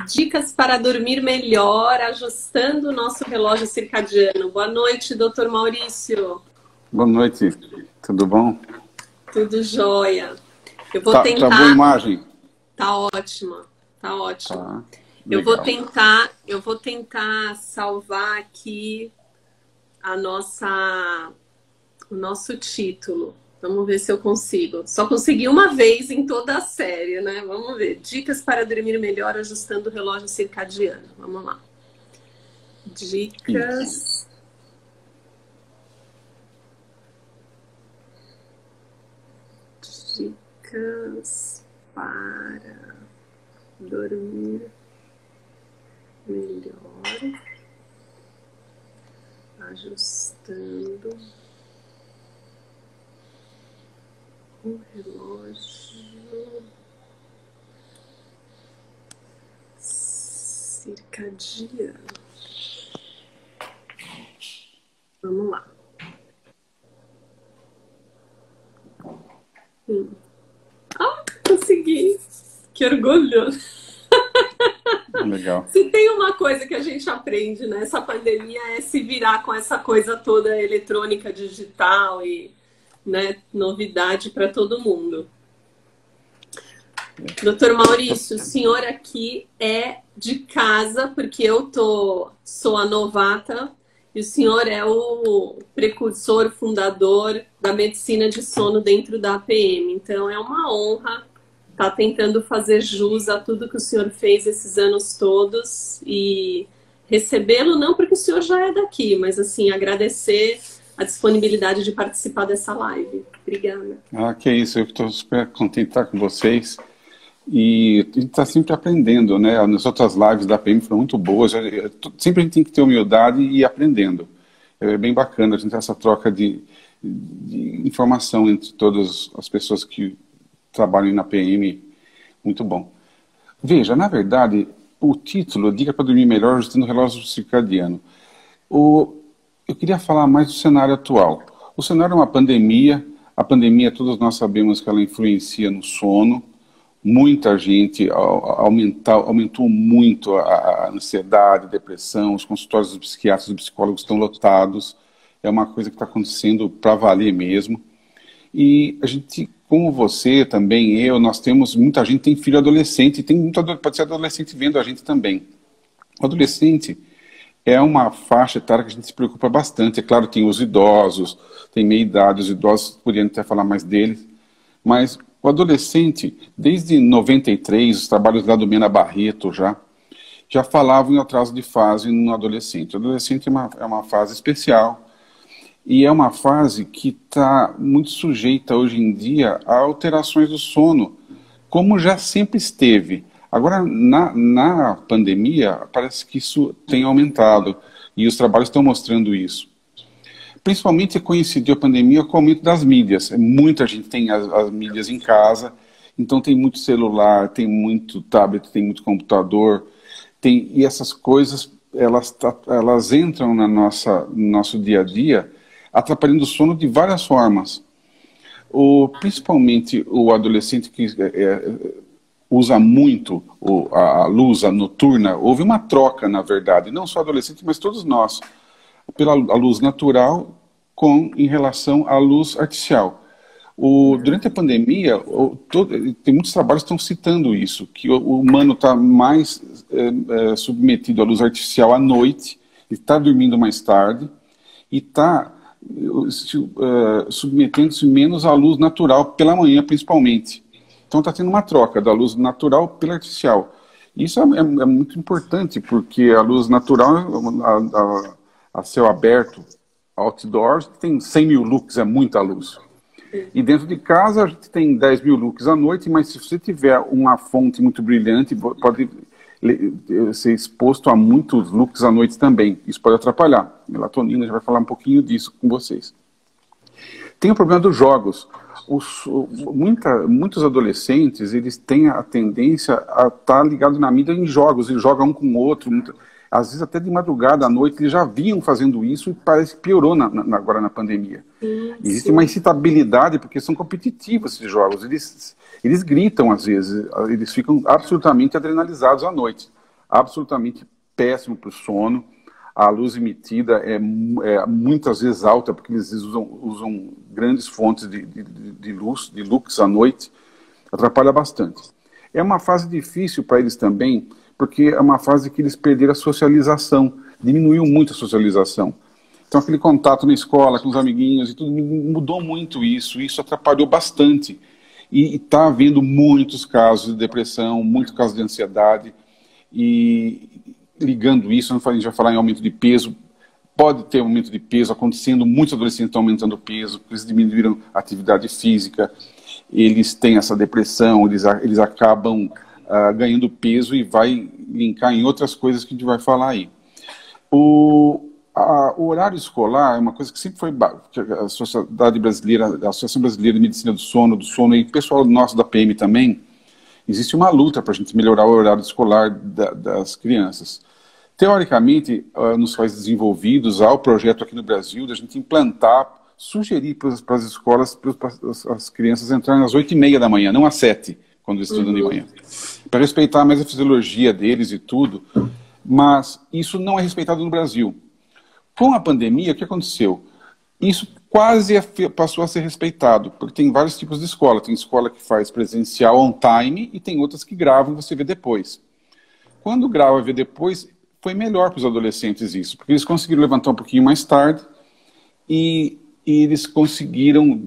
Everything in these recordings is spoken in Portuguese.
Dicas para dormir melhor, ajustando o nosso relógio circadiano. Boa noite, doutor Maurício. Boa noite, tudo bom? Tudo jóia. Eu vou Tá boa a tentar... imagem? Tá ótima, tá ótima. Tá, Eu legal. vou tentar salvar aqui o nosso título. Vamos ver se eu consigo. Só consegui uma vez em toda a série, né? Vamos ver. Dicas para dormir melhor ajustando o relógio circadiano. Vamos lá. Dicas. Dicas para dormir melhor ajustando o relógio circadiano. Vamos lá. Consegui! Que orgulho! Legal. Se tem uma coisa que a gente aprende nessa pandemia é se virar com essa coisa toda eletrônica, digital e, né, novidade para todo mundo. Doutor Maurício, o senhor aqui é de casa, porque sou a novata e o senhor é o precursor, fundador da medicina de sono dentro da APM. Então é uma honra estar tentando fazer jus a tudo que o senhor fez esses anos todos e recebê-lo, não porque o senhor já é daqui, mas assim, agradecer a disponibilidade de participar dessa live. Obrigada. Que isso, eu estou super contente de estar com vocês. E a gente está sempre aprendendo, né? Nas outras lives da PM foram muito boas. Sempre a gente tem que ter humildade e ir aprendendo. É bem bacana a gente ter essa troca de informação entre todas as pessoas que trabalham na PM. Muito bom. Veja, na verdade, o título, Dica para Dormir Melhor Ajustando o Relógio Circadiano. Eu queria falar mais do cenário atual. O cenário é uma pandemia. A pandemia, todos nós sabemos que ela influencia no sono. Muita gente aumentou muito a ansiedade, a depressão, os consultórios dos psiquiatras e dos psicólogos estão lotados, é uma coisa que está acontecendo para valer mesmo. E a gente, como você, também eu, muita gente tem filho adolescente, pode ser adolescente vendo a gente também. O adolescente é uma faixa etária que a gente se preocupa bastante, é claro, tem os idosos, tem meia idade, os idosos poderiam até falar mais deles, mas o adolescente, desde 93, os trabalhos lá do Mena Barreto já falavam em atraso de fase no adolescente. O adolescente é uma fase especial e é uma fase que está muito sujeita hoje em dia a alterações do sono, como já sempre esteve. Agora, na pandemia, parece que isso tem aumentado e os trabalhos estão mostrando isso. Principalmente coincidiu a pandemia com o aumento das mídias. Muita gente tem as mídias em casa, então tem muito celular, tem muito tablet, tem muito computador, e essas coisas, elas entram no nosso dia a dia, atrapalhando o sono de várias formas. Principalmente o adolescente que usa muito a luz noturna, houve uma troca, na verdade, não só adolescente, mas todos nós, pela luz natural em relação à luz artificial. Durante a pandemia, tem muitos trabalhos que estão citando isso, que o humano está mais submetido à luz artificial à noite, está dormindo mais tarde, e está submetendo-se menos à luz natural, pela manhã principalmente. Então está tendo uma troca da luz natural pela artificial. Isso é muito importante, porque a luz natural, a céu aberto, outdoors, tem 100 mil lux, é muita luz. E dentro de casa a gente tem 10 mil lux à noite, mas se você tiver uma fonte muito brilhante, pode ser exposto a muitos lux à noite também. Isso pode atrapalhar. Melatonina, a gente vai falar um pouquinho disso com vocês. Tem o problema dos jogos. Muitos adolescentes, eles têm a tendência a estar ligados na mídia em jogos, eles jogam um com o outro, às vezes até de madrugada à noite, eles já vinham fazendo isso e parece que piorou agora na pandemia. Existe uma excitabilidade, porque são competitivos esses jogos, eles gritam às vezes, eles ficam absolutamente adrenalizados à noite. absolutamente péssimo para o sono. A luz emitida é muitas vezes alta, porque eles usam grandes fontes de luz, de lux à noite, atrapalha bastante. É uma fase difícil para eles também, porque é uma fase que eles perderam a socialização, diminuiu muito a socialização. Então aquele contato na escola, com os amiguinhos e tudo, mudou muito isso atrapalhou bastante. E está havendo muitos casos de depressão, muitos casos de ansiedade, e ligando isso, a gente vai falar em aumento de peso, pode ter aumento de peso acontecendo, muitos adolescentes estão aumentando peso, eles diminuíram a atividade física, eles têm essa depressão, eles acabam ganhando peso e vai linkar em outras coisas que a gente vai falar aí. O horário escolar é uma coisa que sempre foi, que a Sociedade Brasileira, a Associação Brasileira de Medicina do Sono e o pessoal nosso da PM também, existe uma luta para a gente melhorar o horário escolar das crianças. Teoricamente, nos países desenvolvidos, há o projeto aqui no Brasil da gente implantar, sugerir para as escolas, para as crianças entrarem às 8h30 da manhã, não às 7h, quando eles estudam de manhã. Para respeitar mais a fisiologia deles e tudo, mas isso não é respeitado no Brasil. Com a pandemia, o que aconteceu? Isso quase passou a ser respeitado, porque tem vários tipos de escola. Tem escola que faz presencial on time e tem outras que gravam e você vê depois. Quando grava e vê depois, foi melhor para os adolescentes isso, porque eles conseguiram levantar um pouquinho mais tarde e eles conseguiram,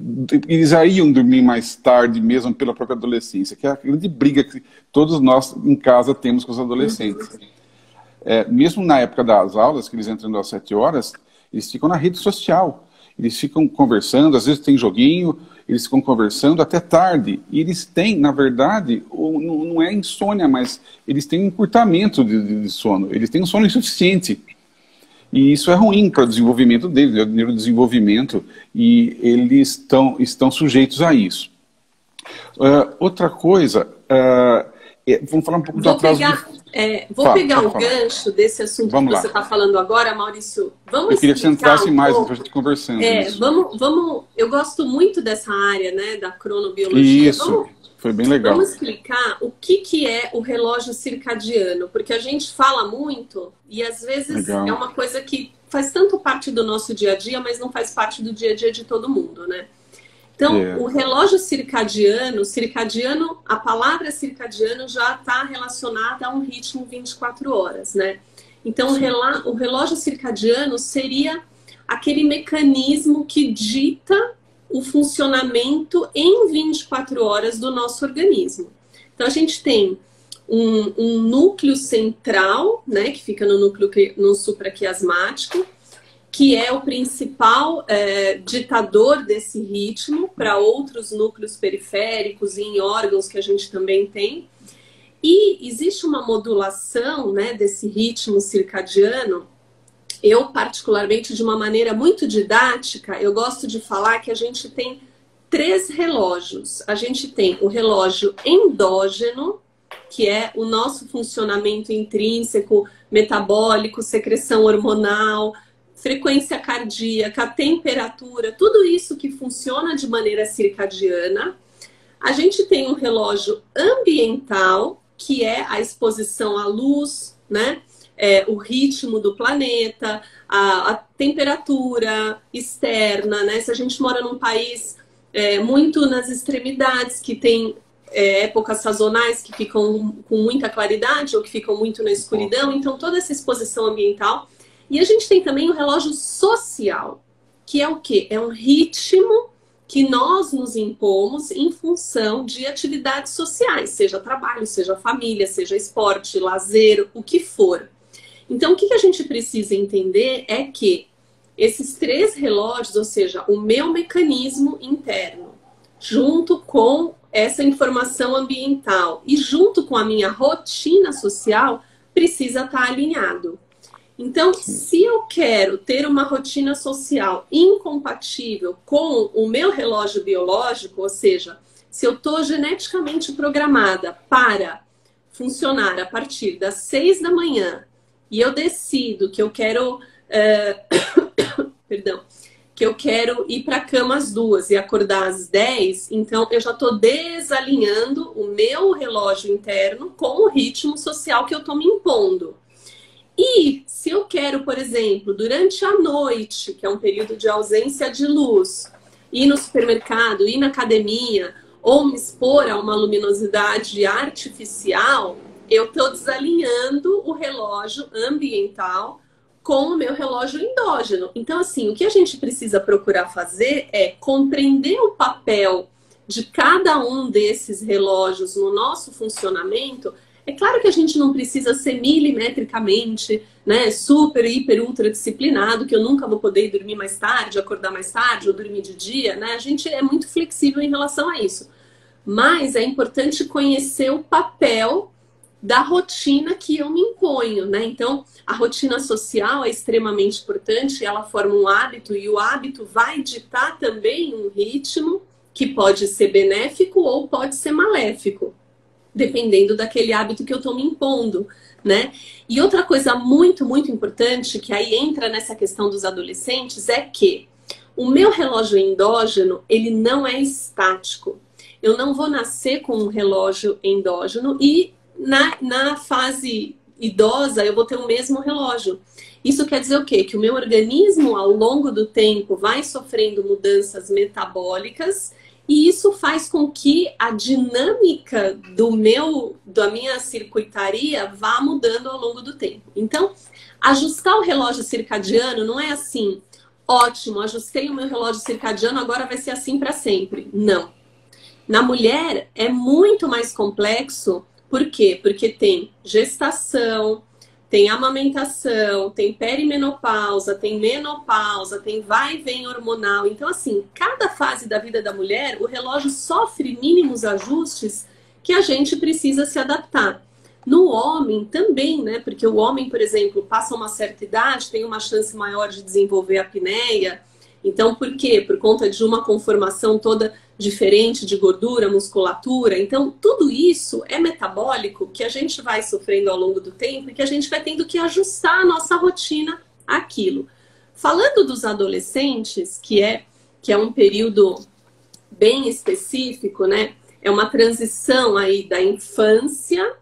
eles iam dormir mais tarde mesmo pela própria adolescência, que é a grande briga que todos nós em casa temos com os adolescentes. Mesmo na época das aulas, que eles entram às 7 horas, eles ficam na rede social, eles ficam conversando, às vezes tem joguinho, eles ficam conversando até tarde, e eles têm, na verdade, não é insônia, mas eles têm um encurtamento de sono, eles têm um sono insuficiente, e isso é ruim para o desenvolvimento deles, o neurodesenvolvimento, e eles estão sujeitos a isso. Outra coisa, vamos falar um pouco do atraso. Vou pegar o gancho desse assunto que você está falando agora, Maurício. Eu queria que você entrasse mais para a gente conversando. Eu gosto muito dessa área, né, da cronobiologia. Isso, foi bem legal. Vamos explicar o que é o relógio circadiano, porque a gente fala muito e às vezes é uma coisa que faz tanto parte do nosso dia a dia, mas não faz parte do dia a dia de todo mundo, né? Então, o relógio circadiano, a palavra circadiano já está relacionada a um ritmo 24 horas, né? Então, o relógio circadiano seria aquele mecanismo que dita o funcionamento em 24 horas do nosso organismo. Então, a gente tem um núcleo central, né, que fica no supraquiasmático, que é o principal ditador desse ritmo para outros núcleos periféricos e em órgãos que a gente também tem. E existe uma modulação, né, desse ritmo circadiano. Eu, particularmente, de uma maneira muito didática, eu gosto de falar que a gente tem 3 relógios. A gente tem o relógio endógeno, que é o nosso funcionamento intrínseco, metabólico, secreção hormonal, frequência cardíaca, temperatura, tudo isso que funciona de maneira circadiana. A gente tem um relógio ambiental, que é a exposição à luz, né? O ritmo do planeta, a temperatura externa, né? Se a gente mora num país muito nas extremidades, que tem épocas sazonais que ficam com muita claridade ou que ficam muito na escuridão, então toda essa exposição ambiental. E a gente tem também o relógio social, que é o quê? É um ritmo que nós nos impomos em função de atividades sociais, seja trabalho, seja família, seja esporte, lazer, o que for. Então, o que a gente precisa entender é que esses 3 relógios, ou seja, o meu mecanismo interno, junto com essa informação ambiental e junto com a minha rotina social, precisa estar alinhado. Então, se eu quero ter uma rotina social incompatível com o meu relógio biológico, ou seja, se eu estou geneticamente programada para funcionar a partir das 6 da manhã e eu decido que eu quero, que eu quero ir para a cama às 2 e acordar às 10, então eu já estou desalinhando o meu relógio interno com o ritmo social que eu estou me impondo. E se eu quero, por exemplo, durante a noite, que é um período de ausência de luz, ir no supermercado, ir na academia, ou me expor a uma luminosidade artificial, eu estou desalinhando o relógio ambiental com o meu relógio endógeno. Então, assim, o que a gente precisa procurar fazer é compreender o papel de cada um desses relógios no nosso funcionamento. É claro que a gente não precisa ser milimetricamente, né, super, hiper, ultra disciplinado, que eu nunca vou poder dormir mais tarde, acordar mais tarde, ou dormir de dia, né? A gente é muito flexível em relação a isso. Mas é importante conhecer o papel da rotina que eu me imponho, né? Então, a rotina social é extremamente importante, ela forma um hábito, e o hábito vai ditar também um ritmo que pode ser benéfico ou pode ser maléfico, dependendo daquele hábito que eu estou me impondo, né? E outra coisa muito, muito importante, que aí entra nessa questão dos adolescentes, é que o meu relógio endógeno, ele não é estático. Eu não vou nascer com um relógio endógeno e na fase idosa eu vou ter o mesmo relógio. Isso quer dizer o quê? Que o meu organismo, ao longo do tempo, vai sofrendo mudanças metabólicas, e isso faz com que a dinâmica da minha circuitaria vá mudando ao longo do tempo. Então, ajustar o relógio circadiano não é assim, ótimo, ajustei o meu relógio circadiano, agora vai ser assim para sempre. Não. Na mulher é muito mais complexo. Por quê? Porque tem gestação, tem amamentação, tem perimenopausa, tem menopausa, tem vai e vem hormonal. Então, assim, cada fase da vida da mulher, o relógio sofre mínimos ajustes que a gente precisa se adaptar. No homem também, né? Porque o homem, por exemplo, passa uma certa idade, tem uma chance maior de desenvolver apneia. Então, por quê? Por conta de uma conformação toda diferente de gordura, musculatura. Então, tudo isso é metabólico que a gente vai sofrendo ao longo do tempo e que a gente vai tendo que ajustar a nossa rotina àquilo. Falando dos adolescentes, que é um período bem específico, né? É uma transição aí da infância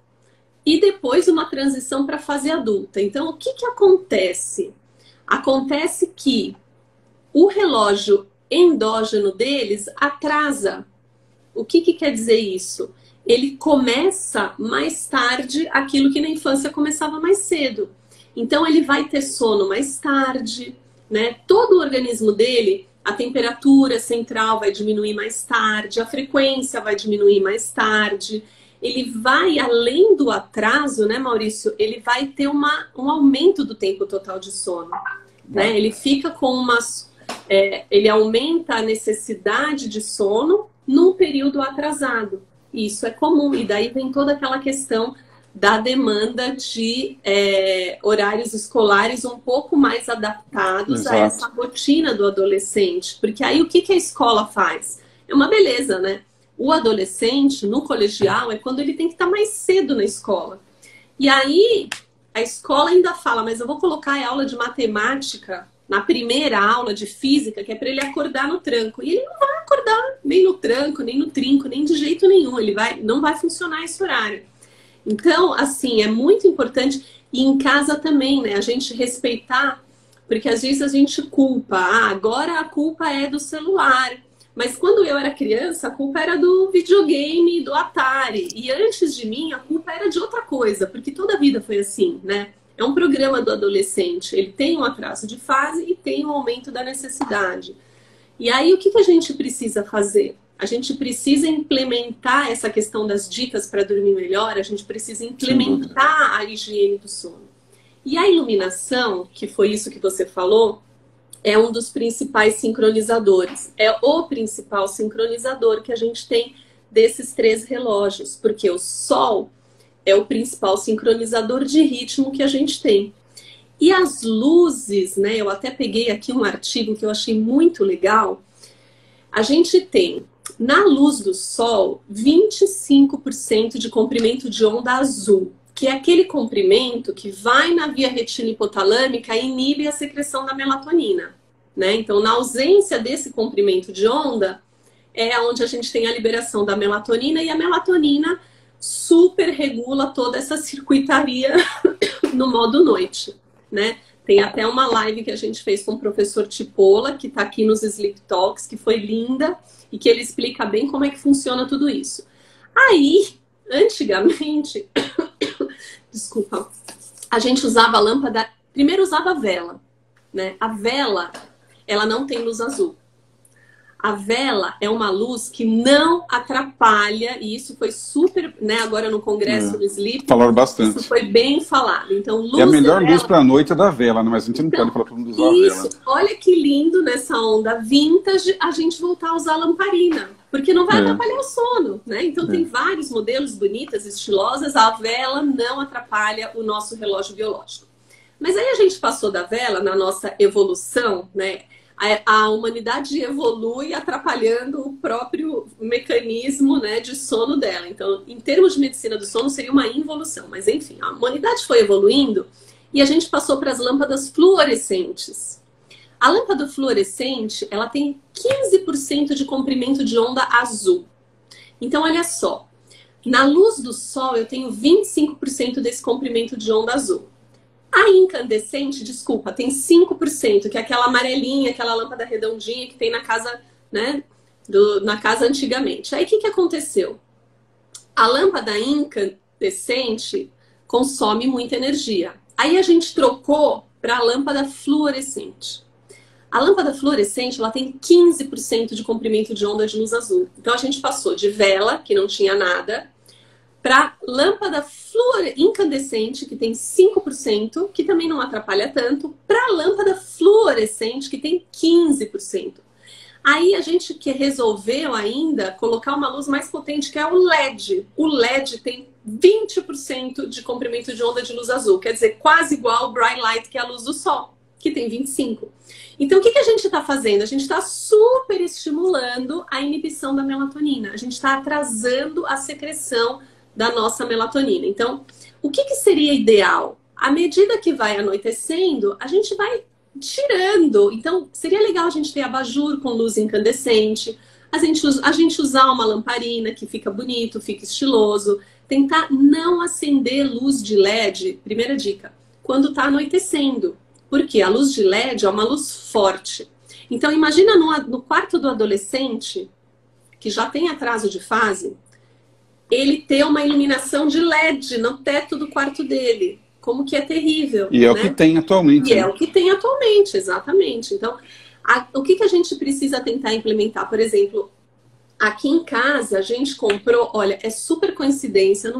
e depois uma transição para a fase adulta. Então, o que acontece? Acontece que o relógio endógeno deles atrasa. O que quer dizer isso? Ele começa mais tarde aquilo que na infância começava mais cedo. Então ele vai ter sono mais tarde, né? Todo o organismo dele, a temperatura central vai diminuir mais tarde, a frequência vai diminuir mais tarde. Ele vai, além do atraso, né, Maurício? Ele vai ter um aumento do tempo total de sono, né? Ele fica com ele aumenta a necessidade de sono num período atrasado. Isso é comum. E daí vem toda aquela questão da demanda de horários escolares um pouco mais adaptados a essa rotina do adolescente. Porque aí o que a escola faz? É uma beleza, né? O adolescente, no colegial, é quando ele tem que estar mais cedo na escola. E aí a escola ainda fala, mas eu vou colocar a aula de matemática na primeira aula de física, que é para ele acordar no tranco. E ele não vai acordar nem no tranco, nem no trinco, nem de jeito nenhum. Não vai funcionar esse horário. Então, assim, é muito importante. E em casa também, né? A gente respeitar, porque às vezes a gente culpa. Agora a culpa é do celular. Mas quando eu era criança, a culpa era do videogame, do Atari. E antes de mim, a culpa era de outra coisa. Porque toda a vida foi assim, né? É um programa do adolescente. Ele tem um atraso de fase e tem um aumento da necessidade. E aí, o que a gente precisa fazer? A gente precisa implementar essa questão das dicas para dormir melhor. A gente precisa implementar a higiene do sono. E a iluminação, que foi isso que você falou, é um dos principais sincronizadores. É o principal sincronizador que a gente tem desses 3 relógios. Porque o sol é o principal sincronizador de ritmo que a gente tem. E as luzes, né? Eu até peguei aqui um artigo que eu achei muito legal. A gente tem, na luz do sol, 25% de comprimento de onda azul, que é aquele comprimento que vai na via retina hipotalâmica e inibe a secreção da melatonina, né? Então, na ausência desse comprimento de onda, é onde a gente tem a liberação da melatonina, e a melatonina super regula toda essa circuitaria no modo noite, né? Tem até uma live que a gente fez com o professor Tipola, que está aqui nos Sleep Talks, que foi linda, e que ele explica bem como é que funciona tudo isso. Aí, antigamente, desculpa, a gente usava a lâmpada, primeiro usava a vela, né? A vela, ela não tem luz azul. A vela é uma luz que não atrapalha, e isso foi super, né, agora no congresso do Sleep, falaram bastante. Isso foi bem falado. Então, luz e a melhor luz vela... para a noite é da vela, né? Mas a gente não pode falar para não usar a vela. Isso, olha que lindo nessa onda vintage a gente voltar a usar a lamparina, porque não vai atrapalhar o sono, né? Então tem vários modelos bonitas, estilosas, a vela não atrapalha o nosso relógio biológico. Mas aí a gente passou da vela na nossa evolução, né? A humanidade evolui atrapalhando o próprio mecanismo, né, de sono dela. Então, em termos de medicina do sono, seria uma involução. Mas, enfim, a humanidade foi evoluindo e a gente passou para as lâmpadas fluorescentes. A lâmpada fluorescente, ela tem 15% de comprimento de onda azul. Então, olha só. Na luz do sol, eu tenho 25% desse comprimento de onda azul. A incandescente, desculpa, tem 5%, que é aquela amarelinha, aquela lâmpada redondinha que tem na casa, né, na casa antigamente. Aí o que aconteceu? A lâmpada incandescente consome muita energia. Aí a gente trocou para a lâmpada fluorescente. A lâmpada fluorescente, ela tem 15% de comprimento de onda de luz azul. Então a gente passou de vela, que não tinha nada, para lâmpada incandescente, que tem 5%, que também não atrapalha tanto, para lâmpada fluorescente, que tem 15%. Aí a gente que resolveu ainda colocar uma luz mais potente, que é o LED. O LED tem 20% de comprimento de onda de luz azul, quer dizer, quase igual ao bright light, que é a luz do sol, que tem 25%. Então, o que a gente está fazendo? A gente está super estimulando a inibição da melatonina. A gente está atrasando a secreção da nossa melatonina. Então, o que seria ideal? À medida que vai anoitecendo, a gente vai tirando. Então, seria legal a gente ter abajur com luz incandescente, a gente usar uma lamparina que fica bonito, fica estiloso, tentar não acender luz de LED, primeira dica, quando está anoitecendo. Porque a luz de LED é uma luz forte. Então, imagina no quarto do adolescente, que já tem atraso de fase, ele ter uma iluminação de LED no teto do quarto dele. Como que é terrível. E é, né, o que tem atualmente. E é o que tem atualmente, exatamente. Então, o que a gente precisa tentar implementar? Por exemplo, aqui em casa a gente comprou, olha, é super coincidência,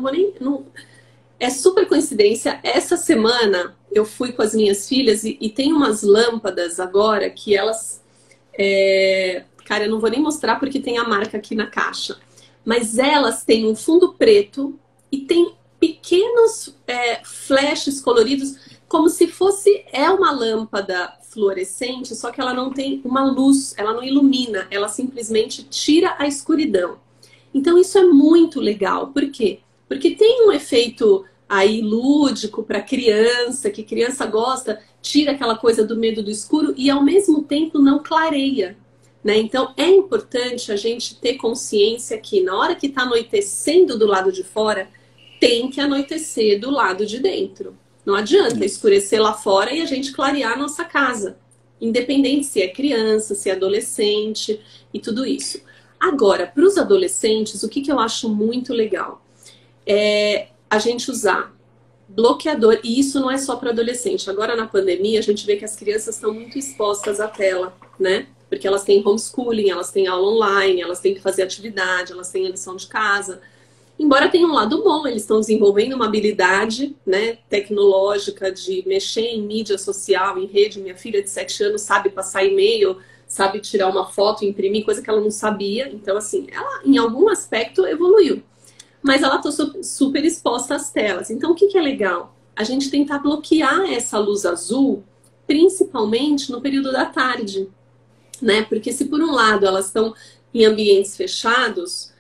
é super coincidência. Essa semana eu fui com as minhas filhas e tem umas lâmpadas agora que elas... cara, eu não vou nem mostrar porque tem a marca aqui na caixa. Mas elas têm um fundo preto e tem pequenos flashes coloridos, como se fosse uma lâmpada fluorescente, só que ela não tem uma luz, ela não ilumina, ela simplesmente tira a escuridão. Então isso é muito legal. Por quê? Porque tem um efeito aí lúdico para criança, que criança gosta, tira aquela coisa do medo do escuro e ao mesmo tempo não clareia. Né? Então, é importante a gente ter consciência que na hora que está anoitecendo do lado de fora, tem que anoitecer do lado de dentro. Não adianta escurecer lá fora e a gente clarear a nossa casa. Independente se é criança, se é adolescente e tudo isso. Agora, para os adolescentes, o que eu acho muito legal é a gente usar bloqueador. E isso não é só para adolescente. Agora, na pandemia, a gente vê que as crianças estão muito expostas à tela, né? Porque elas têm homeschooling, elas têm aula online, elas têm que fazer atividade, elas têm a lição de casa. Embora tenha um lado bom, eles estão desenvolvendo uma habilidade, né, tecnológica de mexer em mídia social, em rede. Minha filha de 7 anos sabe passar e-mail, sabe tirar uma foto, imprimir, coisa que ela não sabia. Então, assim, ela em algum aspecto evoluiu. Mas ela está super exposta às telas. Então, o que é legal? A gente tentar bloquear essa luz azul, principalmente no período da tarde. Né? Porque se por um lado elas estão em ambientes fechados,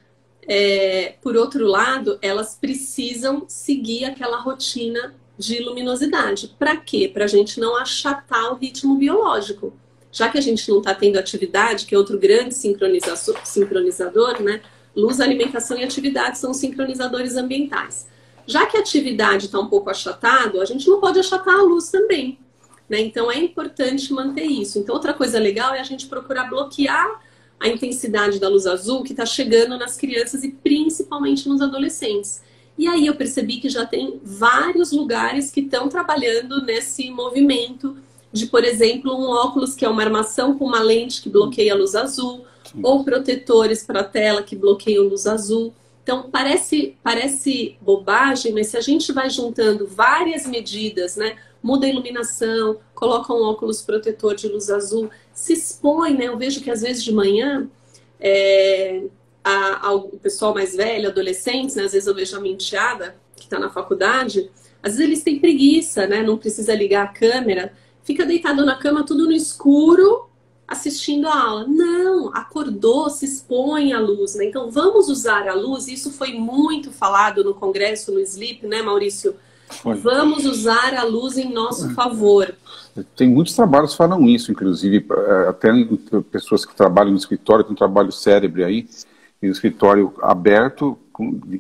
por outro lado, elas precisam seguir aquela rotina de luminosidade. Para quê? Para a gente não achatar o ritmo biológico. já que a gente não está tendo atividade, que é outro grande sincronizador, né? Luz, alimentação e atividade são sincronizadores ambientais. Já que a atividade está um pouco achatado, a gente não pode achatar a luz também, né? Então é importante manter isso. Então outra coisa legal é a gente procurar bloquear a intensidade da luz azul que está chegando nas crianças e principalmente nos adolescentes. E aí eu percebi que já tem vários lugares que estão trabalhando nesse movimento de, por exemplo, um óculos que é uma armação com uma lente que bloqueia a luz azul, ou protetores para a tela que bloqueiam luz azul. Então, parece bobagem, mas se a gente vai juntando várias medidas, né? Muda a iluminação, coloca um óculos protetor de luz azul, se expõe, né? Eu vejo que às vezes de manhã, o pessoal mais velho, adolescentes, né? Às vezes eu vejo a minha enteada, que está na faculdade, às vezes eles têm preguiça, né? Não precisa ligar a câmera, fica deitado na cama, tudo no escuro, assistindo a aula. Não, acordou, se expõe à luz, né? Então vamos usar a luz, isso foi muito falado no congresso, no SLEEP, né, Maurício? Foi. Vamos usar a luz em nosso favor. Tem muitos trabalhos que falam isso, inclusive, até pessoas que trabalham no escritório, com trabalho cérebro aí, em escritório aberto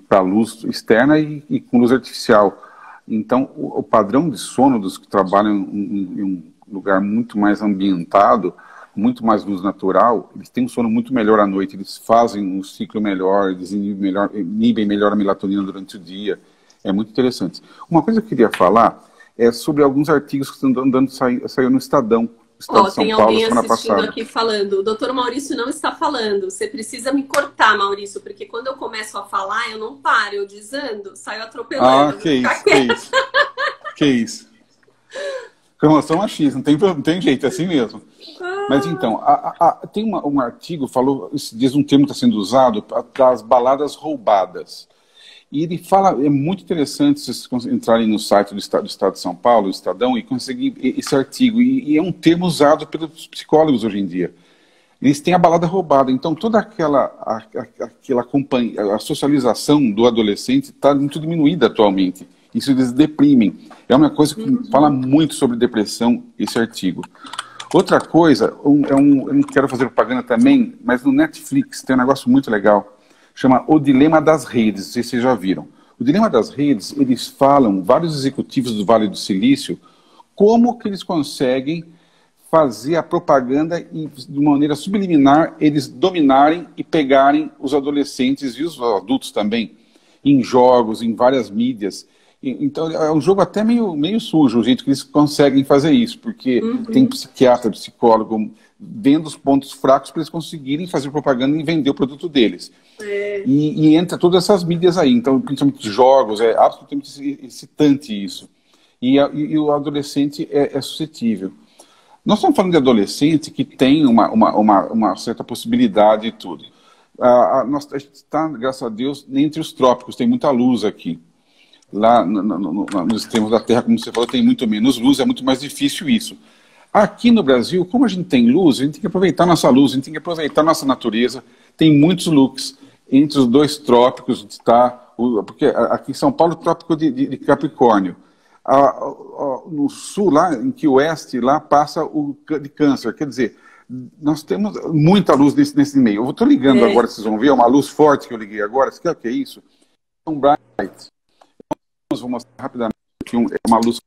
para luz externa e com luz artificial. Então, o padrão de sono dos que trabalham em um lugar muito mais ambientado, muito mais luz natural, eles têm um sono muito melhor à noite, eles fazem um ciclo melhor, eles inibem melhor a melatonina durante o dia. É muito interessante. Uma coisa que eu queria falar é sobre alguns artigos que estão saiu no Estadão. Estado de São tem Paulo, alguém assistindo passada. Aqui falando, o doutor Maurício não está falando, você precisa me cortar, Maurício, porque quando eu começo a falar, eu não paro, eu desando, saio atropelando. Ah, que isso. Que isso. Promoção machismo, não tem jeito, é assim mesmo. Mas então, tem um artigo, falou, diz um termo que está sendo usado, das baladas roubadas. E ele fala, é muito interessante vocês entrarem no site do Estado de São Paulo, o Estadão, e conseguir esse artigo. E é um termo usado pelos psicólogos hoje em dia. Eles têm a balada roubada. Então, toda aquela companhia, a socialização do adolescente está muito diminuída atualmente. Isso eles deprimem. É uma coisa que fala muito sobre depressão, esse artigo. Outra coisa, eu não quero fazer propaganda também, mas no Netflix tem um negócio muito legal. Chama O Dilema das Redes, não sei se vocês já viram. O Dilema das Redes, eles falam, vários executivos do Vale do Silício, como que eles conseguem fazer a propaganda e, de maneira subliminar, eles dominarem e pegarem os adolescentes e os adultos também, em jogos, em várias mídias. Então, é um jogo até meio sujo, o jeito que eles conseguem fazer isso, porque tem psiquiatra, psicólogo, vendo os pontos fracos para eles conseguirem fazer propaganda e vender o produto deles. E entra todas essas mídias aí, então, principalmente jogos, é absolutamente excitante isso. E o adolescente é suscetível. Nós estamos falando de adolescente que tem uma certa possibilidade e tudo. A gente está, graças a Deus, entre os trópicos, tem muita luz aqui. Lá nos extremos da Terra, como você falou, tem muito menos luz, é muito mais difícil isso. Aqui no Brasil, como a gente tem luz, a gente tem que aproveitar nossa luz, a gente tem que aproveitar nossa natureza. Tem muitos looks entre os dois trópicos, porque aqui em São Paulo, o trópico de Capricórnio. No sul, lá em Key West, lá passa o de Câncer. Quer dizer, nós temos muita luz nesse meio. Eu estou ligando agora, vocês vão ver, é uma luz forte que eu liguei agora. Você quer o que é isso? É um bright. Eu vou mostrar rapidamente aqui, é uma luz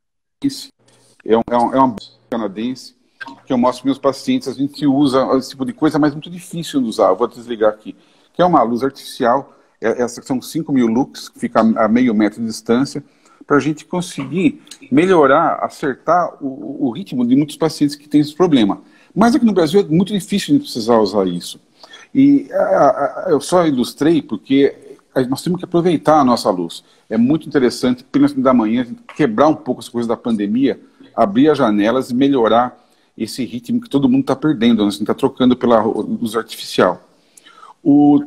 é uma canadense que eu mostro para meus pacientes. A gente usa esse tipo de coisa, mas é muito difícil de usar. Eu vou desligar aqui. Que é uma luz artificial, essas são 5.000 lux, que fica a meio metro de distância, para a gente conseguir melhorar, acertar o ritmo de muitos pacientes que têm esse problema. Mas aqui no Brasil é muito difícil de precisar usar isso. E eu só ilustrei porque nós temos que aproveitar a nossa luz. É muito interessante, pelo da manhã, quebrar um pouco as coisas da pandemia, abrir as janelas e melhorar esse ritmo que todo mundo está perdendo, a gente está trocando pela luz artificial.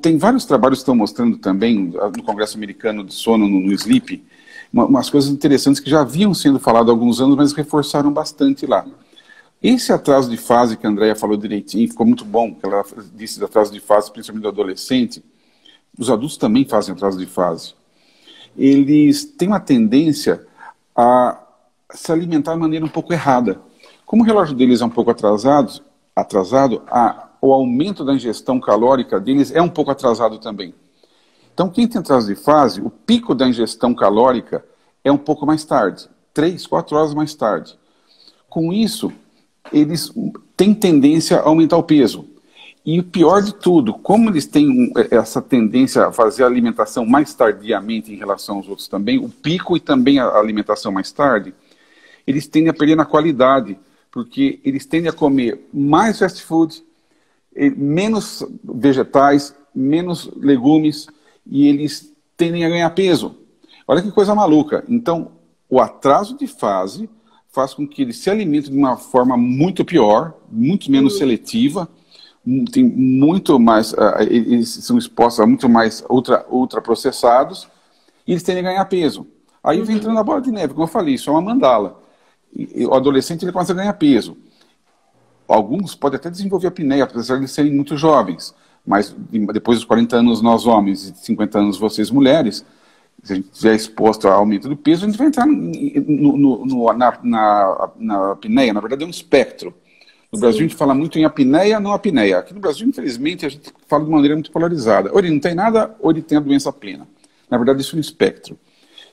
Tem vários trabalhos que estão mostrando também, no Congresso Americano de Sono, no SLEEP, umas coisas interessantes que já haviam sendo falado há alguns anos, mas reforçaram bastante lá. Esse atraso de fase que a Andrea falou direitinho, ficou muito bom, que ela disse de atraso de fase, principalmente do adolescente. Os adultos também fazem atraso de fase. Eles têm uma tendência a se alimentar de maneira um pouco errada. Como o relógio deles é um pouco atrasado, atrasado, o aumento da ingestão calórica deles é um pouco atrasado também. Então, quem tem atraso de fase, o pico da ingestão calórica é um pouco mais tarde, 3, 4 horas mais tarde. Com isso, eles têm tendência a aumentar o peso. E o pior de tudo, como eles têm essa tendência a fazer a alimentação mais tardiamente em relação aos outros também, o pico e também a alimentação mais tarde, eles tendem a perder na qualidade, porque eles tendem a comer mais fast food, menos vegetais, menos legumes, e eles tendem a ganhar peso. Olha que coisa maluca. Então, o atraso de fase faz com que eles se alimentem de uma forma muito pior, muito menos seletiva, tem muito mais, eles são expostos a muito mais ultraprocessados, e eles tendem a ganhar peso. Aí vem entrando a bola de neve, como eu falei, isso é uma mandala. E o adolescente ele começa a ganhar peso. Alguns podem até desenvolver a apneia, apesar de serem muito jovens, mas depois dos 40 anos nós homens e 50 anos vocês mulheres, se a gente estiver exposto ao aumento do peso, a gente vai entrar na apneia. Na verdade é um espectro. No Brasil a gente fala muito em apneia, não apneia. Aqui no Brasil, infelizmente, a gente fala de uma maneira muito polarizada. Ou ele não tem nada, ou ele tem a doença plena. Na verdade, isso é um espectro.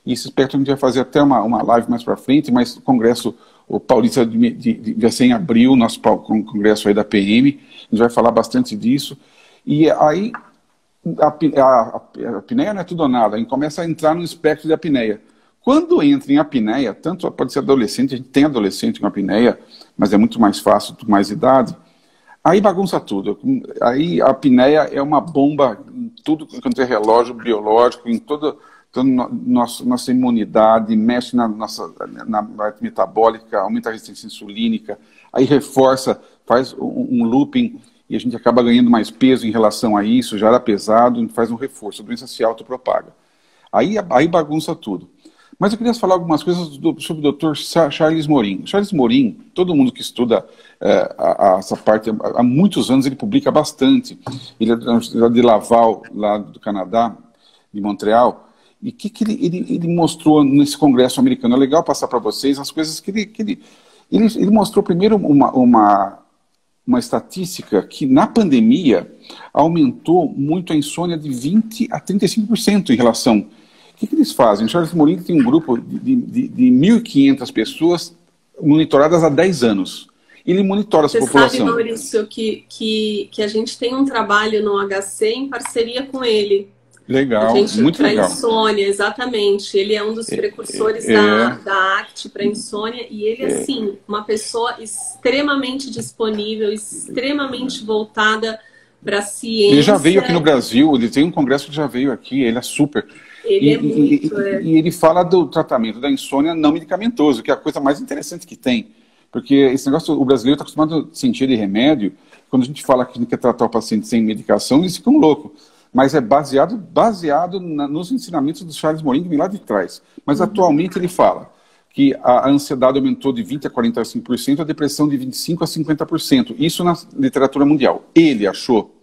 E esse espectro a gente vai fazer até uma live mais para frente, mas o congresso, o Paulista vai ser em abril, nosso congresso aí da PM, a gente vai falar bastante disso. E aí, a apneia não é tudo ou nada, a gente começa a entrar no espectro de apneia. Quando entra em apneia, tanto pode ser adolescente, a gente tem adolescente com apneia, mas é muito mais fácil, com mais idade, aí bagunça tudo. Aí a apneia é uma bomba em tudo quanto é relógio biológico, em toda nossa imunidade, mexe na parte metabólica, aumenta a resistência insulínica, aí reforça, faz um looping e a gente acaba ganhando mais peso em relação a isso, já era pesado, a gente faz um reforço, a doença se autopropaga. Aí bagunça tudo. Mas eu queria falar algumas coisas sobre o Dr. Charles Morin. Charles Morin, todo mundo que estuda essa parte, há muitos anos ele publica bastante. Ele é de Laval, lá do Canadá, de Montreal. E o que ele mostrou nesse congresso americano? É legal passar para vocês as coisas que ele mostrou primeiro uma estatística que na pandemia aumentou muito a insônia de 20% a 35% em relação... O que eles fazem? O Charles Morin tem um grupo de 1.500 pessoas monitoradas há 10 anos. Ele monitora essa população. Você sabe, Maurício, que a gente tem um trabalho no HC em parceria com ele. Legal, muito legal. Para insônia, exatamente. Ele é um dos precursores da ACT para insônia. E ele, assim, uma pessoa extremamente disponível, extremamente voltada para a ciência. Ele já veio aqui no Brasil, ele tem um congresso que já veio aqui, ele é super... E ele fala do tratamento da insônia não medicamentoso, que é a coisa mais interessante que tem. Porque esse negócio, o brasileiro está acostumado a sentir de remédio. Quando a gente fala que a gente quer tratar o paciente sem medicação, eles ficam loucos. Mas é baseado nos ensinamentos do Charles Morin, que vem lá de trás. Mas atualmente ele fala que a ansiedade aumentou de 20% a 45%, a depressão de 25% a 50%. Isso na literatura mundial. Ele achou...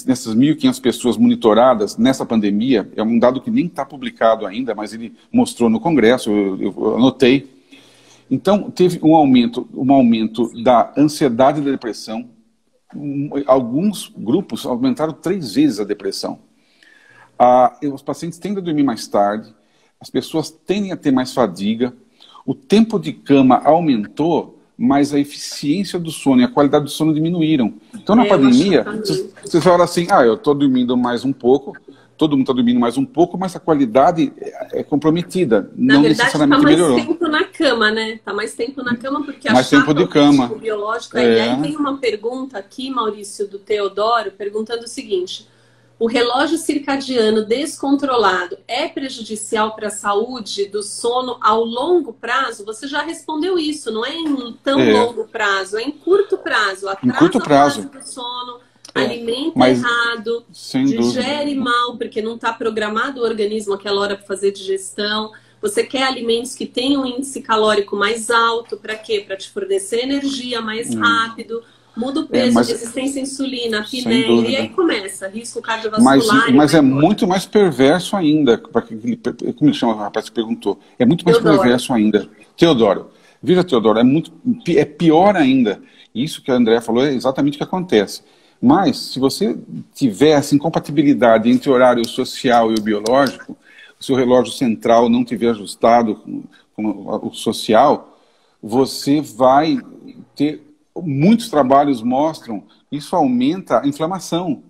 Nessas 1.500 pessoas monitoradas nessa pandemia, é um dado que nem está publicado ainda, mas ele mostrou no congresso, eu anotei. Então, teve um aumento da ansiedade e da depressão. Alguns grupos aumentaram 3 vezes a depressão. Os pacientes tendem a dormir mais tarde, as pessoas tendem a ter mais fadiga, o tempo de cama aumentou, mas a eficiência do sono e a qualidade do sono diminuíram. Então, na pandemia, você fala assim, eu estou dormindo mais um pouco, todo mundo está dormindo mais um pouco, mas a qualidade é comprometida. Na verdade, necessariamente melhorou. Está mais tempo na cama, né? Está mais tempo na cama porque mais tempo de cama. Biológico. E aí tem uma pergunta aqui, Maurício, do Teodoro, perguntando o seguinte: o relógio circadiano descontrolado é prejudicial para a saúde do sono ao longo prazo? Você já respondeu isso, não é em tão longo prazo, é em curto prazo. Em curto prazo. Do sono, alimenta errado, digere mal, porque não está programado o organismo aquela hora para fazer digestão. Você quer alimentos que tenham um índice calórico mais alto, para quê? Para te fornecer energia mais rápido. Muda o peso, resistência à insulina, apneia, e aí começa, risco cardiovascular. Mas é muito mais perverso ainda, como ele chama o rapaz que perguntou, é muito mais perverso ainda. Teodoro, veja Teodoro, é pior ainda. Isso que a Andrea falou é exatamente o que acontece. Mas, se você tiver essa incompatibilidade entre o horário social e o biológico, se o relógio central não tiver ajustado com o social, você vai ter... Muitos trabalhos mostram que isso aumenta a inflamação.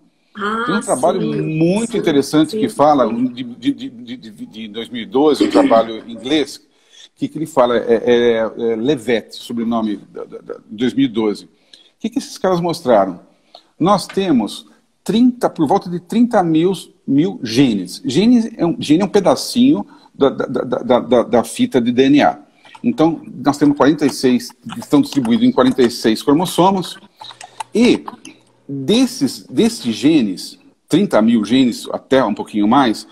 Tem um trabalho muito interessante que fala, de 2012, um trabalho em inglês, que ele fala, Levet, sobrenome de 2012. O que esses caras mostraram? Nós temos por volta de 30 mil genes. Gene é um pedacinho da fita de DNA. Então, nós temos 46, que estão distribuídos em 46 cromossomos, e desses genes, 30 mil genes, até um pouquinho mais,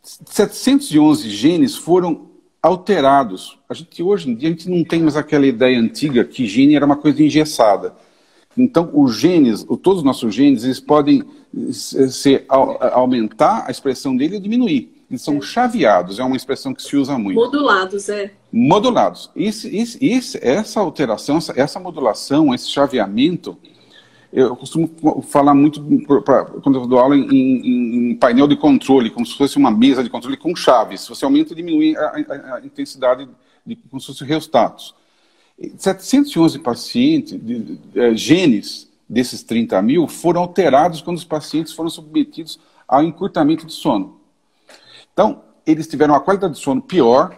711 genes foram alterados. Hoje em dia, a gente não tem mais aquela ideia antiga que gene era uma coisa engessada. Então, todos os nossos genes, eles podem aumentar a expressão dele ou diminuir. Eles são chaveados, é uma expressão que se usa muito. Modulados, Modulados. Essa alteração, essa modulação, esse chaveamento, eu costumo falar muito quando eu dou aula em painel de controle, como se fosse uma mesa de controle com chaves. Você aumenta e diminui a intensidade, como se fosse rheostatos. 711 pacientes, genes desses 30 mil, foram alterados quando os pacientes foram submetidos ao encurtamento de sono. Então, eles tiveram uma qualidade de sono pior,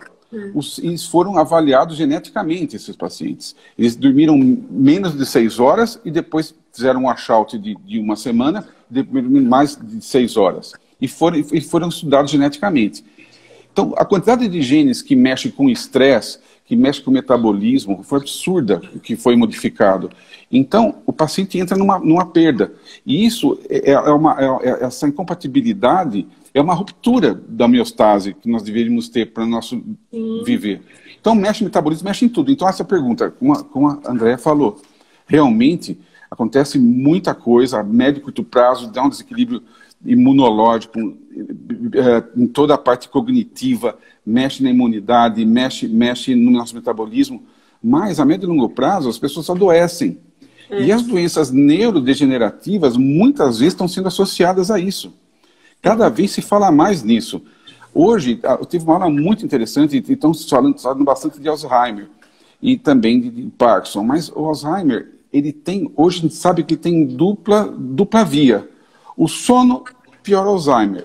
eles foram avaliados geneticamente, esses pacientes. Eles dormiram menos de 6 horas e depois fizeram um washout de uma semana, dormiram mais de 6 horas. E foram estudados geneticamente. Então, a quantidade de genes que mexem com estresse, que mexe com o metabolismo, foi absurda que foi modificado. Então, o paciente entra numa perda. E isso, essa incompatibilidade é uma ruptura da homeostase que nós deveríamos ter para o nosso viver. Então, mexe no metabolismo, mexe em tudo. Então, essa pergunta, como a Andrea falou, realmente acontece muita coisa, a médio e curto prazo, dá um desequilíbrio imunológico, em toda a parte cognitiva, mexe na imunidade, mexe no nosso metabolismo, mas a médio e longo prazo as pessoas adoecem. E as doenças neurodegenerativas muitas vezes estão sendo associadas a isso. Cada vez se fala mais nisso. Hoje, eu tive uma aula muito interessante, e estão falando bastante de Alzheimer e também de Parkinson, mas o Alzheimer, hoje a gente sabe que ele tem dupla via. O sono piora o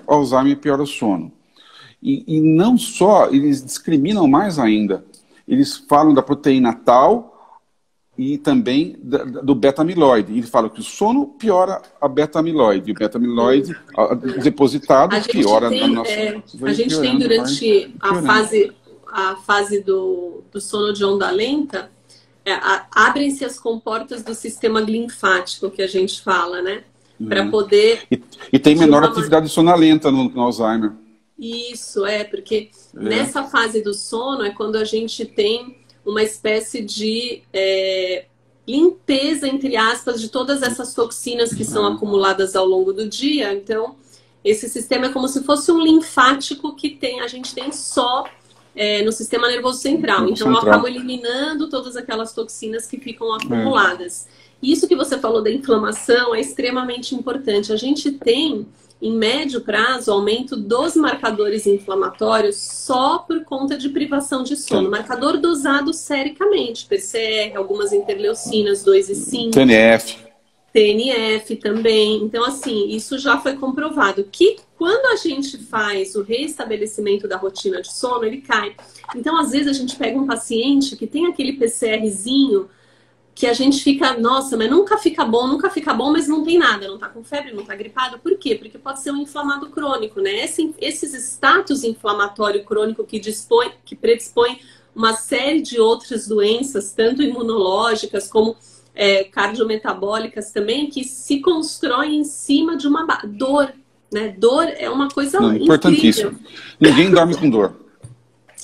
Alzheimer piora o sono. E não só, eles discriminam mais ainda. Eles falam da proteína tal e também do beta-amiloide. Eles falam que o sono piora a beta-amiloide. E o beta-amiloide depositado piora a nossa... A gente tem durante a fase do sono de onda lenta, abrem-se as comportas do sistema linfático, que a gente fala, né? Para poder... E tem menor atividade sonolenta no Alzheimer. Isso, porque nessa fase do sono é quando a gente tem uma espécie de limpeza, entre aspas, de todas essas toxinas que são acumuladas ao longo do dia. Então, esse sistema é como se fosse um linfático que a gente tem só no sistema nervoso central. Então, eu acabo eliminando todas aquelas toxinas que ficam acumuladas. Isso que você falou da inflamação é extremamente importante. A gente tem, em médio prazo, aumento dos marcadores inflamatórios só por conta de privação de sono. Marcador dosado sericamente, PCR, algumas interleucinas 2 e 5. TNF também. Então, assim, isso já foi comprovado. Que quando a gente faz o reestabelecimento da rotina de sono, ele cai. Então, às vezes, a gente pega um paciente que tem aquele PCRzinho que a gente fica, nossa, mas nunca fica bom, mas não tem nada, não tá com febre, não tá gripado. Por quê? Porque pode ser um inflamado crônico, né? Esses status inflamatório crônico que predispõe uma série de outras doenças, tanto imunológicas como cardiometabólicas também, que se constroem em cima de uma dor, né? Dor é uma coisa importantíssimo. Ninguém dorme com dor.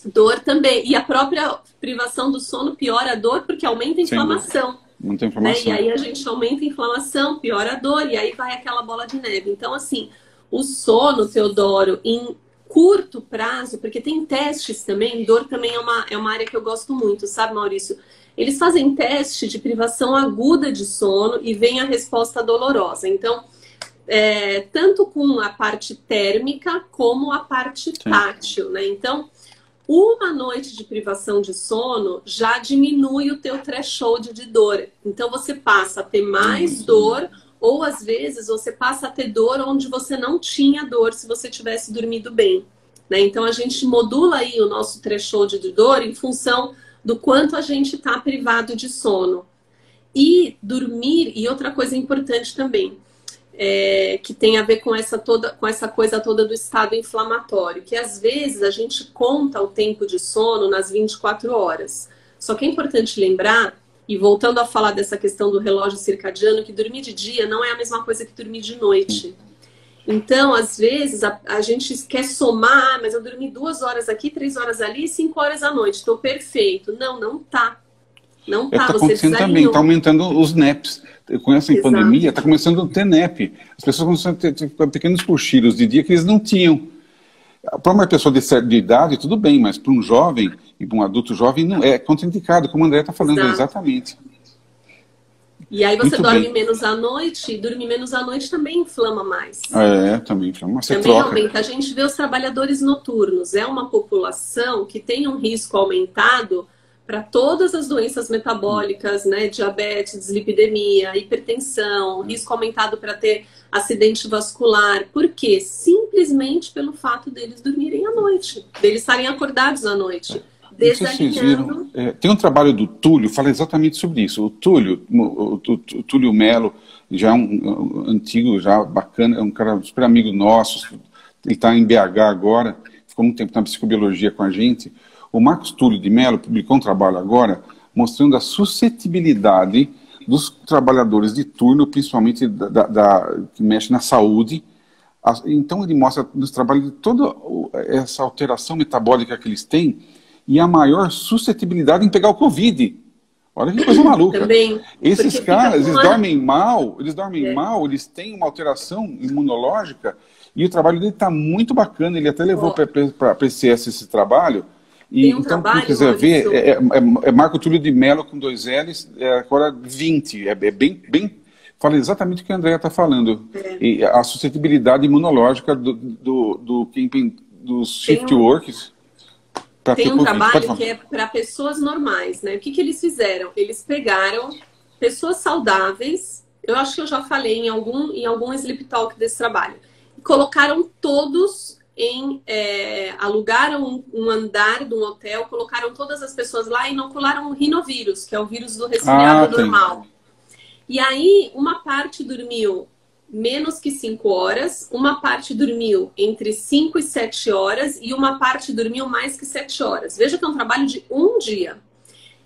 Dor também. E a própria privação do sono piora a dor porque aumenta a inflamação. Muita inflamação. Né? E aí a gente aumenta a inflamação, piora a dor, e aí vai aquela bola de neve. Então, assim, o sono, Teodoro, em curto prazo, porque tem testes também, dor também é uma área que eu gosto muito, sabe, Maurício? eles fazem teste de privação aguda de sono e vem a resposta dolorosa. Então, tanto com a parte térmica como a parte tátil, né? Então, uma noite de privação de sono já diminui o teu threshold de dor. Então, você passa a ter mais dor, ou às vezes você passa a ter dor onde você não tinha dor se você tivesse dormido bem, né? Então, a gente modula aí o nosso threshold de dor em função do quanto a gente está privado de sono. E dormir, e outra coisa importante também, que tem a ver com essa coisa toda do estado inflamatório, que às vezes a gente conta o tempo de sono nas 24 horas. Só que é importante lembrar, e voltando a falar dessa questão do relógio circadiano, que dormir de dia não é a mesma coisa que dormir de noite. Então, às vezes, a gente quer somar, mas eu dormi 2 horas aqui, 3 horas ali, 5 horas à noite, estou perfeito. Não, não tá. Não tá, tá acontecendo também, está aumentando os NEPs. Com essa pandemia, está começando a ter NEP. As pessoas começam a ter pequenos cochilos de dia que eles não tinham. Para uma pessoa de idade, tudo bem, mas para um jovem e para um adulto jovem, não é contraindicado, como o André está falando. Exatamente. E aí você dorme menos à noite, e dormir menos à noite também inflama mais. Também inflama. Você também aumenta. A gente vê os trabalhadores noturnos. É uma população que tem um risco aumentado para todas as doenças metabólicas, né? Diabetes, dislipidemia, hipertensão, risco aumentado para ter acidente vascular. Por quê? Simplesmente pelo fato deles dormirem à noite, deles estarem acordados à noite. Não sei se vocês viram, tem um trabalho do Túlio, fala exatamente sobre isso. O Túlio Melo, já é um antigo, já bacana, é um cara super amigo nosso, ele está em BH agora, ficou muito tempo na psicobiologia com a gente. O Marcos Túlio de Mello publicou um trabalho agora mostrando a suscetibilidade dos trabalhadores de turno, principalmente que mexe na saúde. Então ele mostra nos trabalhos toda essa alteração metabólica que eles têm e a maior suscetibilidade em pegar o Covid. Olha que coisa maluca. Também, esses caras, eles dormem mal, eles têm uma alteração imunológica e o trabalho dele está muito bacana. Ele até levou para a PCS esse trabalho. E, então, quem quiser ver, é Marco Túlio de Mello com 2 L's, agora 20. É bem. Fala exatamente o que a Andrea está falando. E a suscetibilidade imunológica dos shift workers. Tem um trabalho que é para pessoas normais, né? O que eles fizeram? Eles pegaram pessoas saudáveis, eu acho que eu já falei em algum Sleep Talk desse trabalho, e colocaram todos alugaram um andar de um hotel, colocaram todas as pessoas lá e inocularam o rinovírus, que é o vírus do resfriado normal. E aí, uma parte dormiu menos que 5 horas, uma parte dormiu entre 5 e 7 horas e uma parte dormiu mais que 7 horas. Veja que é um trabalho de um dia.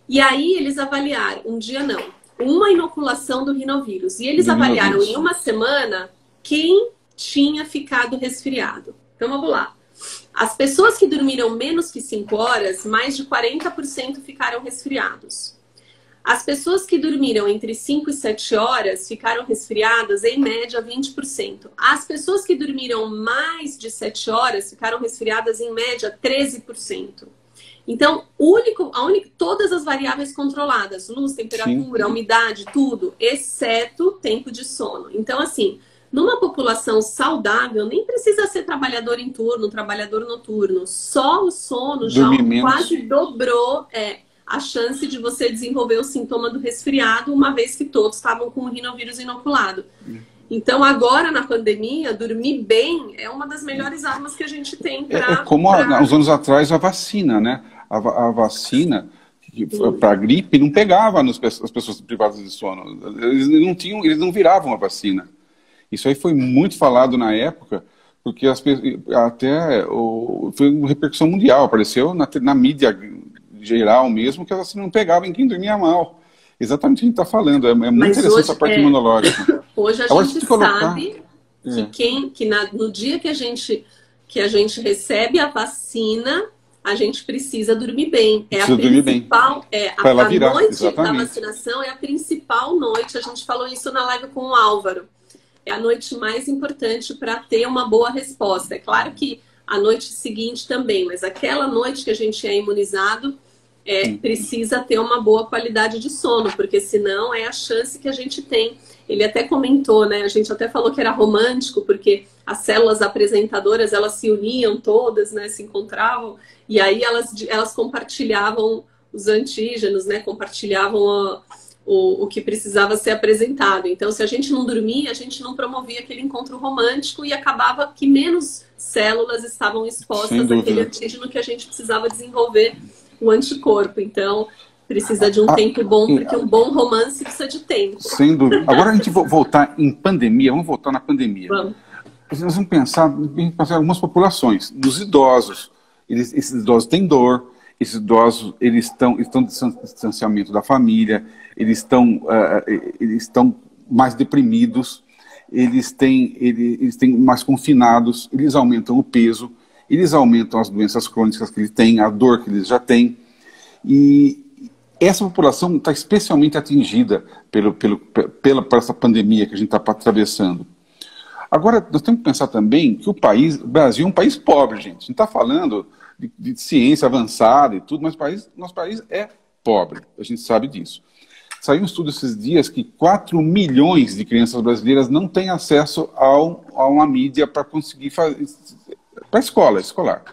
E aí, eles avaliaram, um dia não, uma inoculação do rinovírus. E eles avaliaram em uma semana quem tinha ficado resfriado. Então, vamos lá. As pessoas que dormiram menos que 5 horas, mais de 40% ficaram resfriados. As pessoas que dormiram entre 5 e 7 horas ficaram resfriadas, em média, 20%. As pessoas que dormiram mais de 7 horas ficaram resfriadas, em média, 13%. Então, todas as variáveis controladas, luz, temperatura, umidade, tudo, exceto tempo de sono. Então, assim, numa população saudável, nem precisa ser trabalhador em turno, trabalhador noturno. Só o sono já quase dobrou a chance de você desenvolver o sintoma do resfriado, uma vez que todos estavam com o rinovírus inoculado. Então, agora, na pandemia, dormir bem é uma das melhores armas que a gente tem para... Como há uns anos atrás, a vacina, né? A vacina para a gripe não pegava as pessoas privadas de sono. Eles não viravam a vacina. Isso aí foi muito falado na época, porque foi uma repercussão mundial, apareceu na mídia geral mesmo, que a vacina não pegava em quem dormia mal. Exatamente o que a gente está falando, é muito interessante essa parte imunológica. Hoje a gente sabe que no dia que a gente recebe a vacina, a gente precisa dormir bem. A noite da vacinação é a principal noite, a gente falou isso na live com o Álvaro. É a noite mais importante para ter uma boa resposta. É claro que a noite seguinte também, mas aquela noite que a gente é imunizado precisa ter uma boa qualidade de sono, porque senão é a chance que a gente tem. Ele até comentou, né? A gente até falou que era romântico, porque as células apresentadoras, elas se uniam todas, né? Se encontravam, e aí elas compartilhavam os antígenos, né? Compartilhavam o que precisava ser apresentado. Então, se a gente não dormia, a gente não promovia aquele encontro romântico e acabava que menos células estavam expostas àquele antígeno que a gente precisava desenvolver o anticorpo. Então, precisa de um tempo bom, porque um bom romance precisa de tempo. Sem dúvida. Agora a gente vai voltar em pandemia, vamos voltar na pandemia. Vamos. Nós vamos pensar em algumas populações, nos idosos. Esses idosos têm dor, esses idosos eles estão de distanciamento da família, eles estão mais deprimidos, eles têm mais confinados, eles aumentam o peso, eles aumentam as doenças crônicas que eles têm, a dor que eles já têm. E essa população está especialmente atingida por essa pandemia que a gente está atravessando. Agora, nós temos que pensar também que o Brasil é um país pobre, gente. A gente está falando de ciência avançada e tudo, mas nosso país é pobre, a gente sabe disso. Saiu um estudo esses dias que 4 milhões de crianças brasileiras não têm acesso a uma mídia para conseguir fazer para escolar.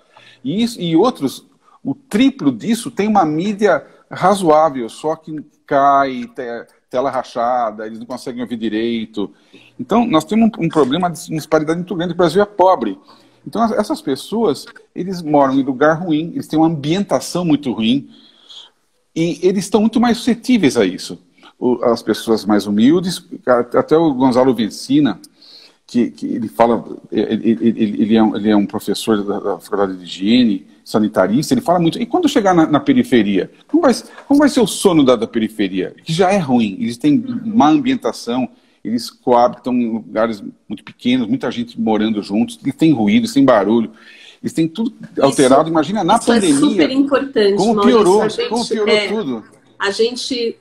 E outros, o triplo disso tem uma mídia razoável, só que cai, tela rachada, eles não conseguem ouvir direito. Então, nós temos um problema de disparidade muito grande, o Brasil é pobre. Então, essas pessoas, eles moram em lugar ruim, eles têm uma ambientação muito ruim, e eles estão muito mais suscetíveis a isso. As pessoas mais humildes, até o Gonzalo Vencina, que ele fala, ele é um professor da Faculdade de Higiene, sanitarista, ele fala muito, e quando chegar na periferia, como vai ser o sono da periferia? Que já é ruim, eles têm má ambientação, eles coabitam em lugares muito pequenos, muita gente morando juntos, eles têm ruído, eles têm barulho, eles têm tudo alterado. Imagina, na pandemia, é super importante, como piorou tudo. A gente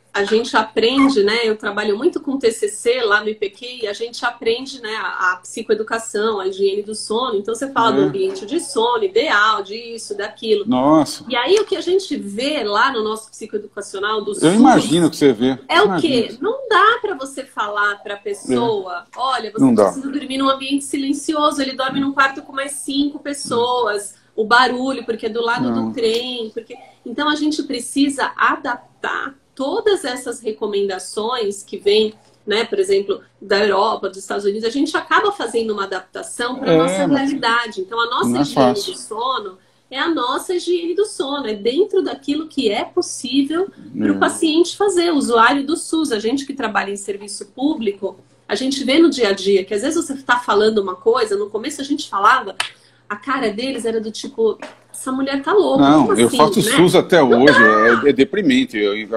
aprende, né? Eu trabalho muito com TCC lá no IPQ e a gente aprende, né, a psicoeducação, a higiene do sono. Então você fala do ambiente de sono ideal, disso, daquilo. Nossa. E aí o que a gente vê lá no nosso psicoeducacional do SUS... Eu imagino que você vê. É o quê? Não dá para você falar para a pessoa, olha, você precisa dormir num ambiente silencioso, ele dorme num quarto com mais 5 pessoas, o barulho, porque é do lado do trem, porque... Então a gente precisa adaptar todas essas recomendações que vêm, né, por exemplo, da Europa, dos Estados Unidos, a gente acaba fazendo uma adaptação para a nossa realidade. Então a nossa higiene do sono é a nossa higiene do sono, é dentro daquilo que é possível para o paciente fazer, o usuário do SUS, a gente que trabalha em serviço público, a gente vê no dia a dia que às vezes você está falando uma coisa, no começo a gente falava, a cara deles era do tipo, essa mulher tá louca. Não, assim, eu faço SUS até hoje, é deprimente. Sim,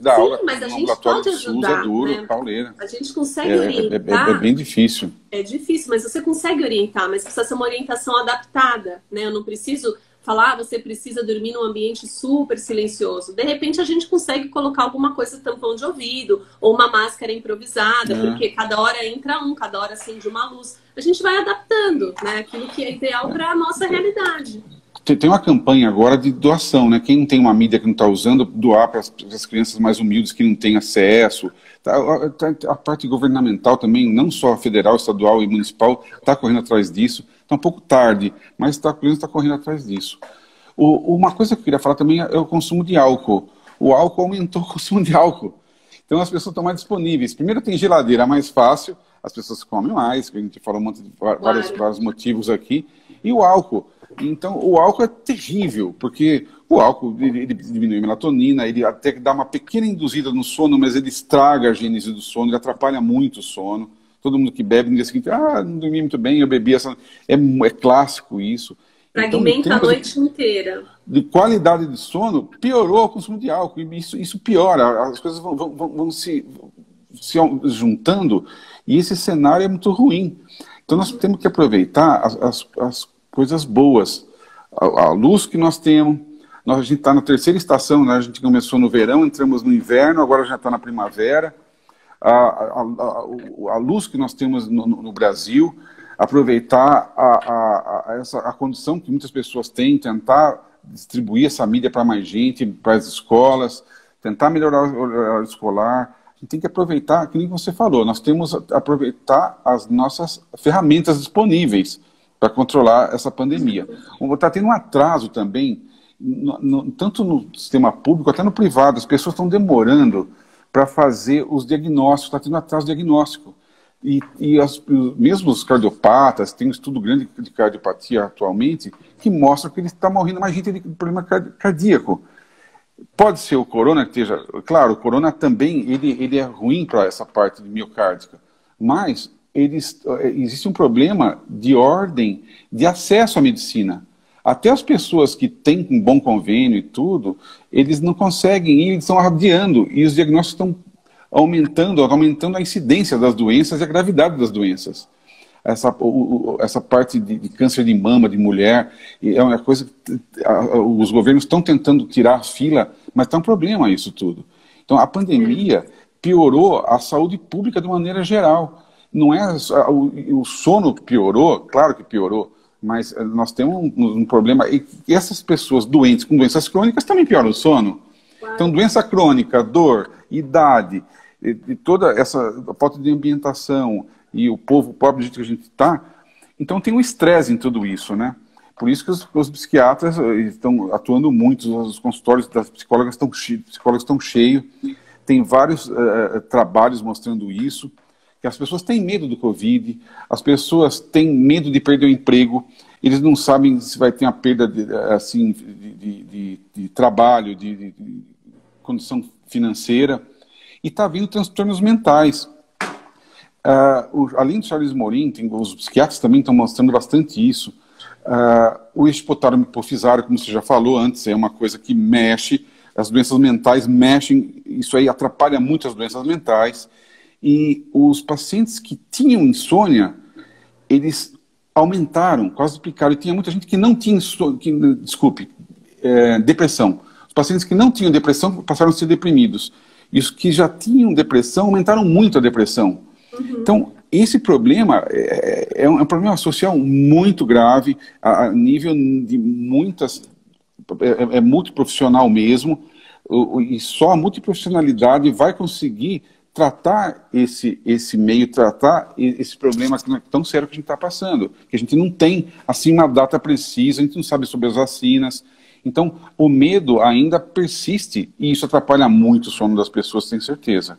aula, mas a gente pode ajudar. SUS é duro, né? pauleira. A gente consegue orientar. É bem difícil. É difícil, mas você consegue orientar, mas precisa ser uma orientação adaptada, né? Eu não preciso falar, você precisa dormir num ambiente super silencioso. De repente a gente consegue colocar alguma coisa, tampão de ouvido, ou uma máscara improvisada, porque cada hora entra cada hora acende uma luz. A gente vai adaptando, né? Aquilo que é ideal para a nossa realidade. Tem uma campanha agora de doação, né? Quem não tem uma mídia que não está usando, doar para as crianças mais humildes que não têm acesso. A parte governamental também, não só federal, estadual e municipal, está correndo atrás disso. Está um pouco tarde, mas está correndo atrás disso. Uma coisa que eu queria falar também é o consumo de álcool. O álcool aumentou o consumo de álcool. Então as pessoas estão mais disponíveis. Primeiro tem geladeira mais fácil, as pessoas comem mais, a gente falou um monte de vários motivos aqui. E o álcool. Então, o álcool é terrível, porque o álcool ele diminui a melatonina, ele até dá uma pequena induzida no sono, mas ele estraga a gênese do sono, ele atrapalha muito o sono. Todo mundo que bebe no dia seguinte, não dormi muito bem, eu bebi essa... É clássico isso. Fragmenta então, a noite inteira. De qualidade de sono, piorou o consumo de álcool. E isso piora, as coisas vão se juntando, e esse cenário é muito ruim. Então, nós temos que aproveitar as coisas boas. A luz que nós temos, a gente está na terceira estação, né? A gente começou no verão, entramos no inverno, agora já está na primavera. A luz que nós temos no Brasil, aproveitar a condição que muitas pessoas têm, tentar distribuir essa mídia para mais gente, para as escolas, tentar melhorar o horário escolar. A gente tem que aproveitar, que nem você falou, nós temos que aproveitar as nossas ferramentas disponíveis para controlar essa pandemia. Está tendo um atraso também, tanto no sistema público, até no privado. As pessoas estão demorando para fazer os diagnósticos, está tendo atraso diagnóstico. Mesmo os cardiopatas, tem um estudo grande de cardiopatia atualmente, que mostra que ele está morrendo mais gente de problema cardíaco. Pode ser o corona que esteja... Claro, o corona também ele é ruim para essa parte miocárdica, mas existe um problema de ordem de acesso à medicina. Até as pessoas que têm um bom convênio e tudo, eles não conseguem ir, eles estão adiando, e os diagnósticos estão aumentando a incidência das doenças e a gravidade das doenças. Essa parte de câncer de mama, de mulher, é uma coisa que os governos estão tentando tirar a fila, mas está um problema isso tudo. Então, a pandemia piorou a saúde pública de maneira geral. Não é o sono que piorou, claro que piorou, mas nós temos um problema, e essas pessoas doentes com doenças crônicas também pioram o sono. Então, doença crônica, dor, idade, e toda essa falta de ambientação, e o povo pobre do jeito que a gente está, então tem um estresse em tudo isso, né? Por isso que os psiquiatras estão atuando muito, os consultórios das psicólogas estão cheios, tem vários trabalhos mostrando isso, que as pessoas têm medo do Covid, as pessoas têm medo de perder o emprego, eles não sabem se vai ter uma perda de trabalho, de condição financeira, e está vindo transtornos mentais. Além do Charles Morin, os psiquiatras também estão mostrando bastante isso. O hipotálamo hipofisário, como você já falou antes, é uma coisa que mexe, as doenças mentais mexem, isso aí atrapalha muito as doenças mentais, e os pacientes que tinham insônia, eles aumentaram, quase duplicaram, e tinha muita gente que não tinha depressão. Os pacientes que não tinham depressão passaram a ser deprimidos. E os que já tinham depressão aumentaram muito a depressão. Então, esse problema é um problema social muito grave, a nível de muitas... É multiprofissional mesmo, e só a multiprofissionalidade vai conseguir tratar esse meio, tratar esse problema tão sério que a gente está passando. Que a gente não tem, assim, uma data precisa, a gente não sabe sobre as vacinas. Então, o medo ainda persiste, e isso atrapalha muito o sono das pessoas, tenho certeza.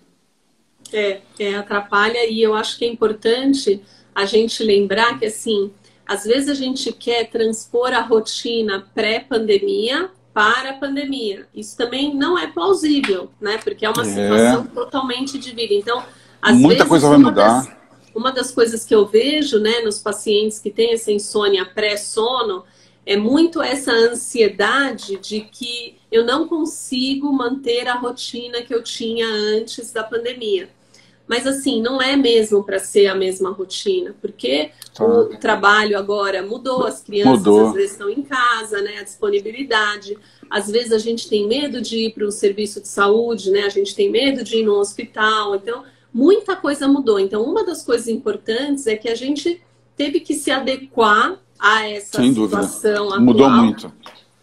Atrapalha, e eu acho que é importante a gente lembrar que, assim, às vezes a gente quer transpor a rotina pré-pandemia para a pandemia. Isso também não é plausível, né? Porque é uma situação totalmente de vida. Então, às muita vezes, coisa vai mudar. Uma das coisas que eu vejo, né, nos pacientes que têm essa insônia pré-sono, é muito essa ansiedade de que eu não consigo manter a rotina que eu tinha antes da pandemia. Mas assim, não é mesmo para ser a mesma rotina, porque o trabalho agora mudou, as crianças às vezes estão em casa, né, a disponibilidade. Às vezes a gente tem medo de ir para o serviço de saúde, né, a gente tem medo de ir no hospital. Então, muita coisa mudou. Então, uma das coisas importantes é que a gente teve que se adequar a essa situação atual. Mudou muito.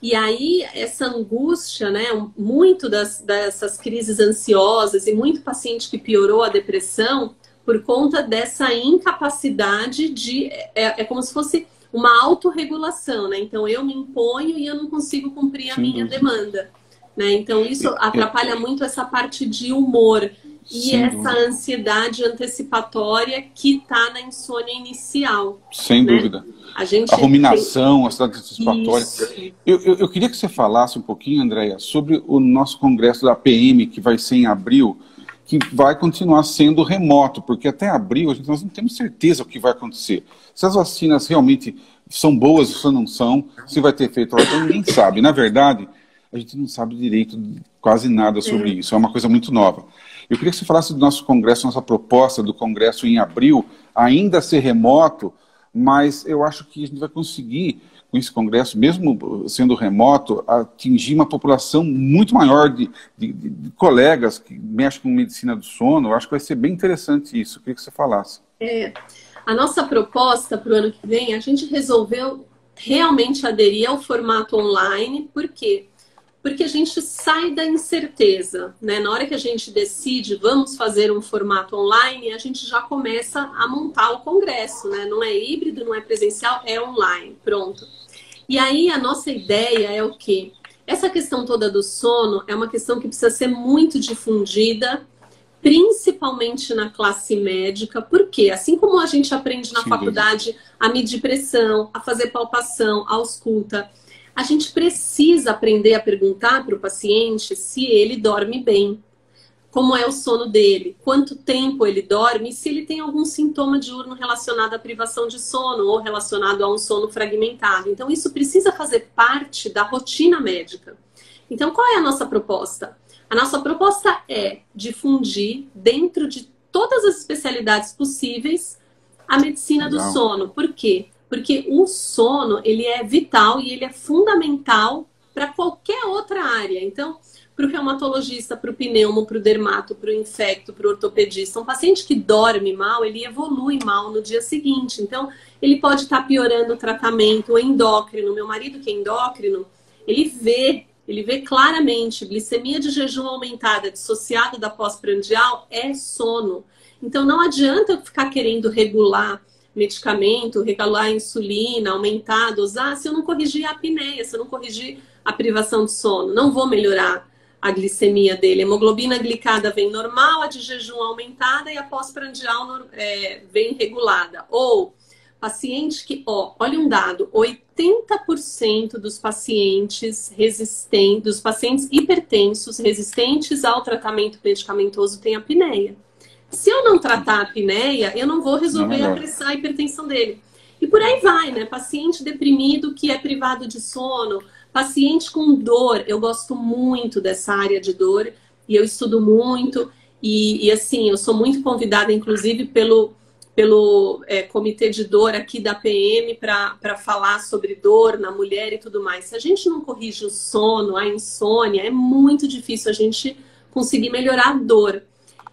E aí, essa angústia, né, muito dessas crises ansiosas e muito paciente que piorou a depressão por conta dessa incapacidade de... É como se fosse uma autorregulação, né? Então, eu me imponho e eu não consigo cumprir a minha demanda, né? Então, isso atrapalha muito essa parte de humor e essa ansiedade antecipatória que está na insônia inicial. Sem dúvida. A ruminação, a ansiedade antecipatória. Eu queria que você falasse um pouquinho, Andréia, sobre o nosso congresso da PM, que vai ser em abril, que vai continuar sendo remoto, porque até abril nós não temos certeza o que vai acontecer. Se as vacinas realmente são boas ou não são, se vai ter efeito, então ninguém sabe. Na verdade, a gente não sabe direito quase nada sobre isso, é uma coisa muito nova. Eu queria que você falasse do nosso congresso, nossa proposta do congresso em abril, ainda ser remoto, mas eu acho que a gente vai conseguir, com esse congresso, mesmo sendo remoto, atingir uma população muito maior de colegas que mexem com medicina do sono. Eu acho que vai ser bem interessante isso. Eu queria que você falasse. A nossa proposta para o ano que vem, a gente resolveu realmente aderir ao formato online. Por quê? Porque a gente sai da incerteza, né? Na hora que a gente decide, vamos fazer um formato online, a gente já começa a montar o congresso, né? Não é híbrido, não é presencial, é online, pronto. E aí a nossa ideia é o quê? Essa questão toda do sono é uma questão que precisa ser muito difundida, principalmente na classe médica, porque assim como a gente aprende na faculdade a medir pressão, a fazer palpação, a ausculta, a gente precisa aprender a perguntar para o paciente se ele dorme bem, como é o sono dele, quanto tempo ele dorme e se ele tem algum sintoma diurno relacionado à privação de sono ou relacionado a um sono fragmentado. Então, isso precisa fazer parte da rotina médica. Então, qual é a nossa proposta? A nossa proposta é difundir dentro de todas as especialidades possíveis a medicina do sono. Por quê? Porque o sono, ele é vital e ele é fundamental para qualquer outra área. Então, para o reumatologista, para o pneumo, para o dermato, para o infecto, para o ortopedista, um paciente que dorme mal, ele evolui mal no dia seguinte. Então, ele pode estar piorando o tratamento, o endócrino. Meu marido, que é endócrino, ele vê claramente glicemia de jejum aumentada, dissociada da pós-prandial, é sono. Então, não adianta eu ficar querendo regular medicamento, regular a insulina, aumentar, dosar, se eu não corrigir a apneia, se eu não corrigir a privação de sono. Não vou melhorar a glicemia dele. A hemoglobina glicada vem normal, a de jejum aumentada e a pós-prandial vem regulada. Ou paciente que, olha um dado, 80% dos pacientes dos pacientes hipertensos resistentes ao tratamento medicamentoso têm apneia. Se eu não tratar a apneia, eu não vou resolver a hipertensão dele. E por aí vai, né? Paciente deprimido que é privado de sono, paciente com dor. Eu gosto muito dessa área de dor e eu estudo muito. E assim, eu sou muito convidada, inclusive, pelo comitê de dor aqui da PM para falar sobre dor na mulher e tudo mais. Se a gente não corrige o sono, a insônia, é muito difícil a gente conseguir melhorar a dor.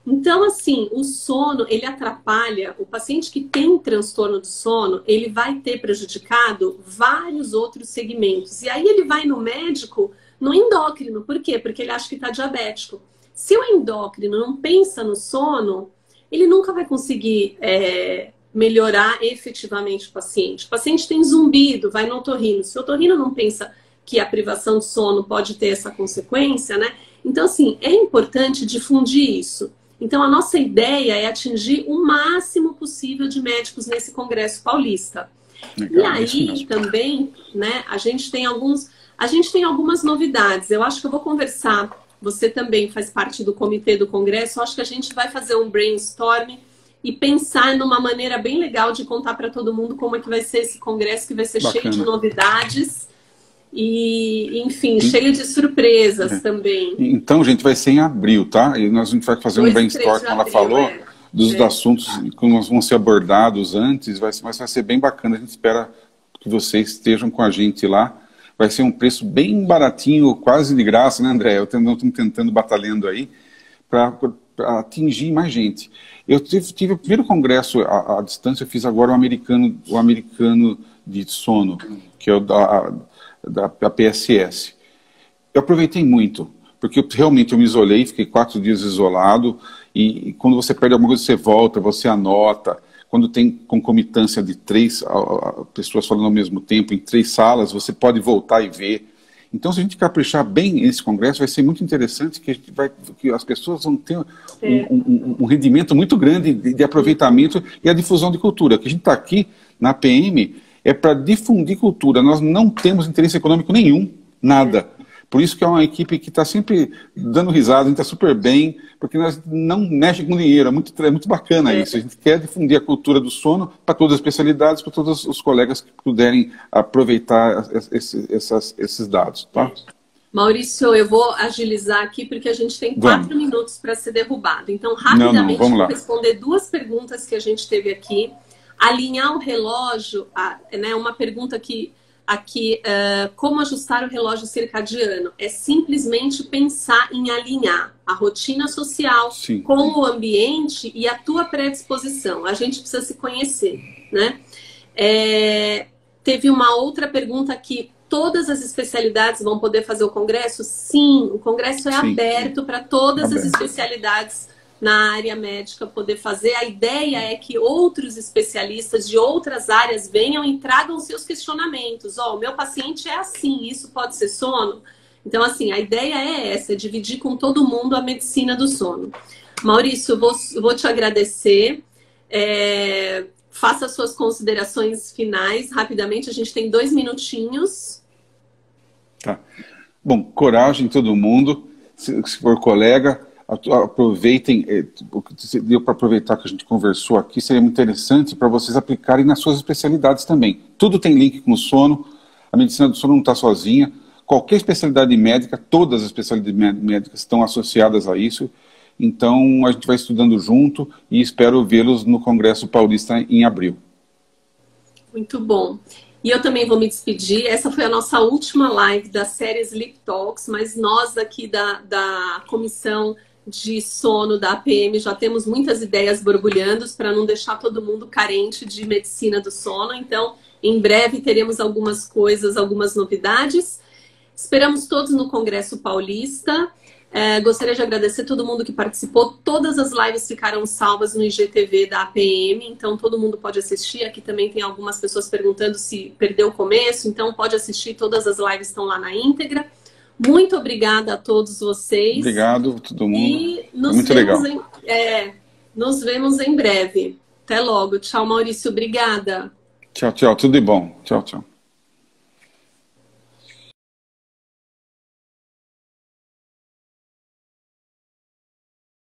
Então, assim, o sono, ele atrapalha. O paciente que tem transtorno do sono, ele vai ter prejudicado vários outros segmentos. E aí ele vai no médico, no endócrino. Por quê? Porque ele acha que está diabético. Se o endócrino não pensa no sono, ele nunca vai conseguir melhorar efetivamente o paciente. O paciente tem zumbido, vai no otorrino. Se o otorrino não pensa que a privação de sono pode ter essa consequência, né? Então, assim, é importante difundir isso. Então, a nossa ideia é atingir o máximo possível de médicos nesse Congresso Paulista. Legal, e aí, também, né, a gente tem algumas novidades. Eu acho que eu vou conversar. Você também faz parte do comitê do Congresso. Eu acho que a gente vai fazer um brainstorm e pensar numa maneira bem legal de contar para todo mundo como é que vai ser esse Congresso, que vai ser cheio de novidades. E, enfim, cheio de surpresas também. Então, gente, vai ser em abril, tá? E a gente vai fazer um brainstorm, como ela falou, dos assuntos que vão ser abordados antes, mas vai ser bem bacana. A gente espera que vocês estejam com a gente lá. Vai ser um preço bem baratinho, quase de graça, né, André? Eu estou tentando, batalhando aí, para atingir mais gente. Eu tive o primeiro congresso à distância, eu fiz agora o americano de sono, que é o da PSS. Eu aproveitei muito, porque realmente eu me isolei, fiquei 4 dias isolado, e quando você perde alguma coisa, você volta, você anota. Quando tem concomitância de 3 pessoas falando ao mesmo tempo, em 3 salas, você pode voltar e ver. Então, se a gente caprichar bem nesse congresso, vai ser muito interessante, que as pessoas vão ter um rendimento muito grande de aproveitamento e a difusão de cultura. Que a gente está aqui na PM é para difundir cultura. Nós não temos interesse econômico nenhum, nada. Por isso que é uma equipe que está sempre dando risada, a gente está super bem, porque nós não mexemos com dinheiro, é muito bacana isso. A gente quer difundir a cultura do sono para todas as especialidades, para todos os colegas que puderem aproveitar esses dados. Tá? Maurício, eu vou agilizar aqui, porque a gente tem 4 minutos para ser derrubado. Então, rapidamente, vou responder 2 perguntas que a gente teve aqui. Alinhar o relógio, né, uma pergunta que aqui, como ajustar o relógio circadiano? É simplesmente pensar em alinhar a rotina social com o ambiente e a tua predisposição. A gente precisa se conhecer, né? Teve uma outra pergunta aqui. Todas as especialidades vão poder fazer o congresso? Sim, o congresso é aberto para todas as especialidades na área médica poder fazer. A ideia é que outros especialistas de outras áreas venham e tragam seus questionamentos. Ó, o meu paciente é assim, isso pode ser sono? Então, assim, a ideia é essa, é dividir com todo mundo a medicina do sono. Maurício, eu vou te agradecer. Faça suas considerações finais rapidamente. A gente tem 2 minutinhos. Tá. Bom, coragem todo mundo. Se for colega, aproveitem. Deu para aproveitar que a gente conversou aqui. Seria muito interessante para vocês aplicarem nas suas especialidades também. Tudo tem link com o sono. A medicina do sono não está sozinha. Qualquer especialidade médica, todas as especialidades médicas estão associadas a isso. Então, a gente vai estudando junto e espero vê-los no Congresso Paulista em abril. Muito bom. E eu também vou me despedir. Essa foi a nossa última live da série Sleep Talks, mas nós aqui da Comissão de Sono da APM já temos muitas ideias borbulhando para não deixar todo mundo carente de medicina do sono. Então, em breve teremos algumas coisas, algumas novidades. Esperamos todos no Congresso Paulista. Gostaria de agradecer todo mundo que participou. Todas as lives ficaram salvas no IGTV da APM, então todo mundo pode assistir. Aqui também tem algumas pessoas perguntando se perdeu o começo, então pode assistir. Todas as lives estão lá na íntegra. Muito obrigada a todos vocês. Obrigado, todo mundo. E muito legal. Nos vemos em breve. Até logo. Tchau, Maurício. Obrigada. Tchau, tchau. Tudo de bom. Tchau, tchau.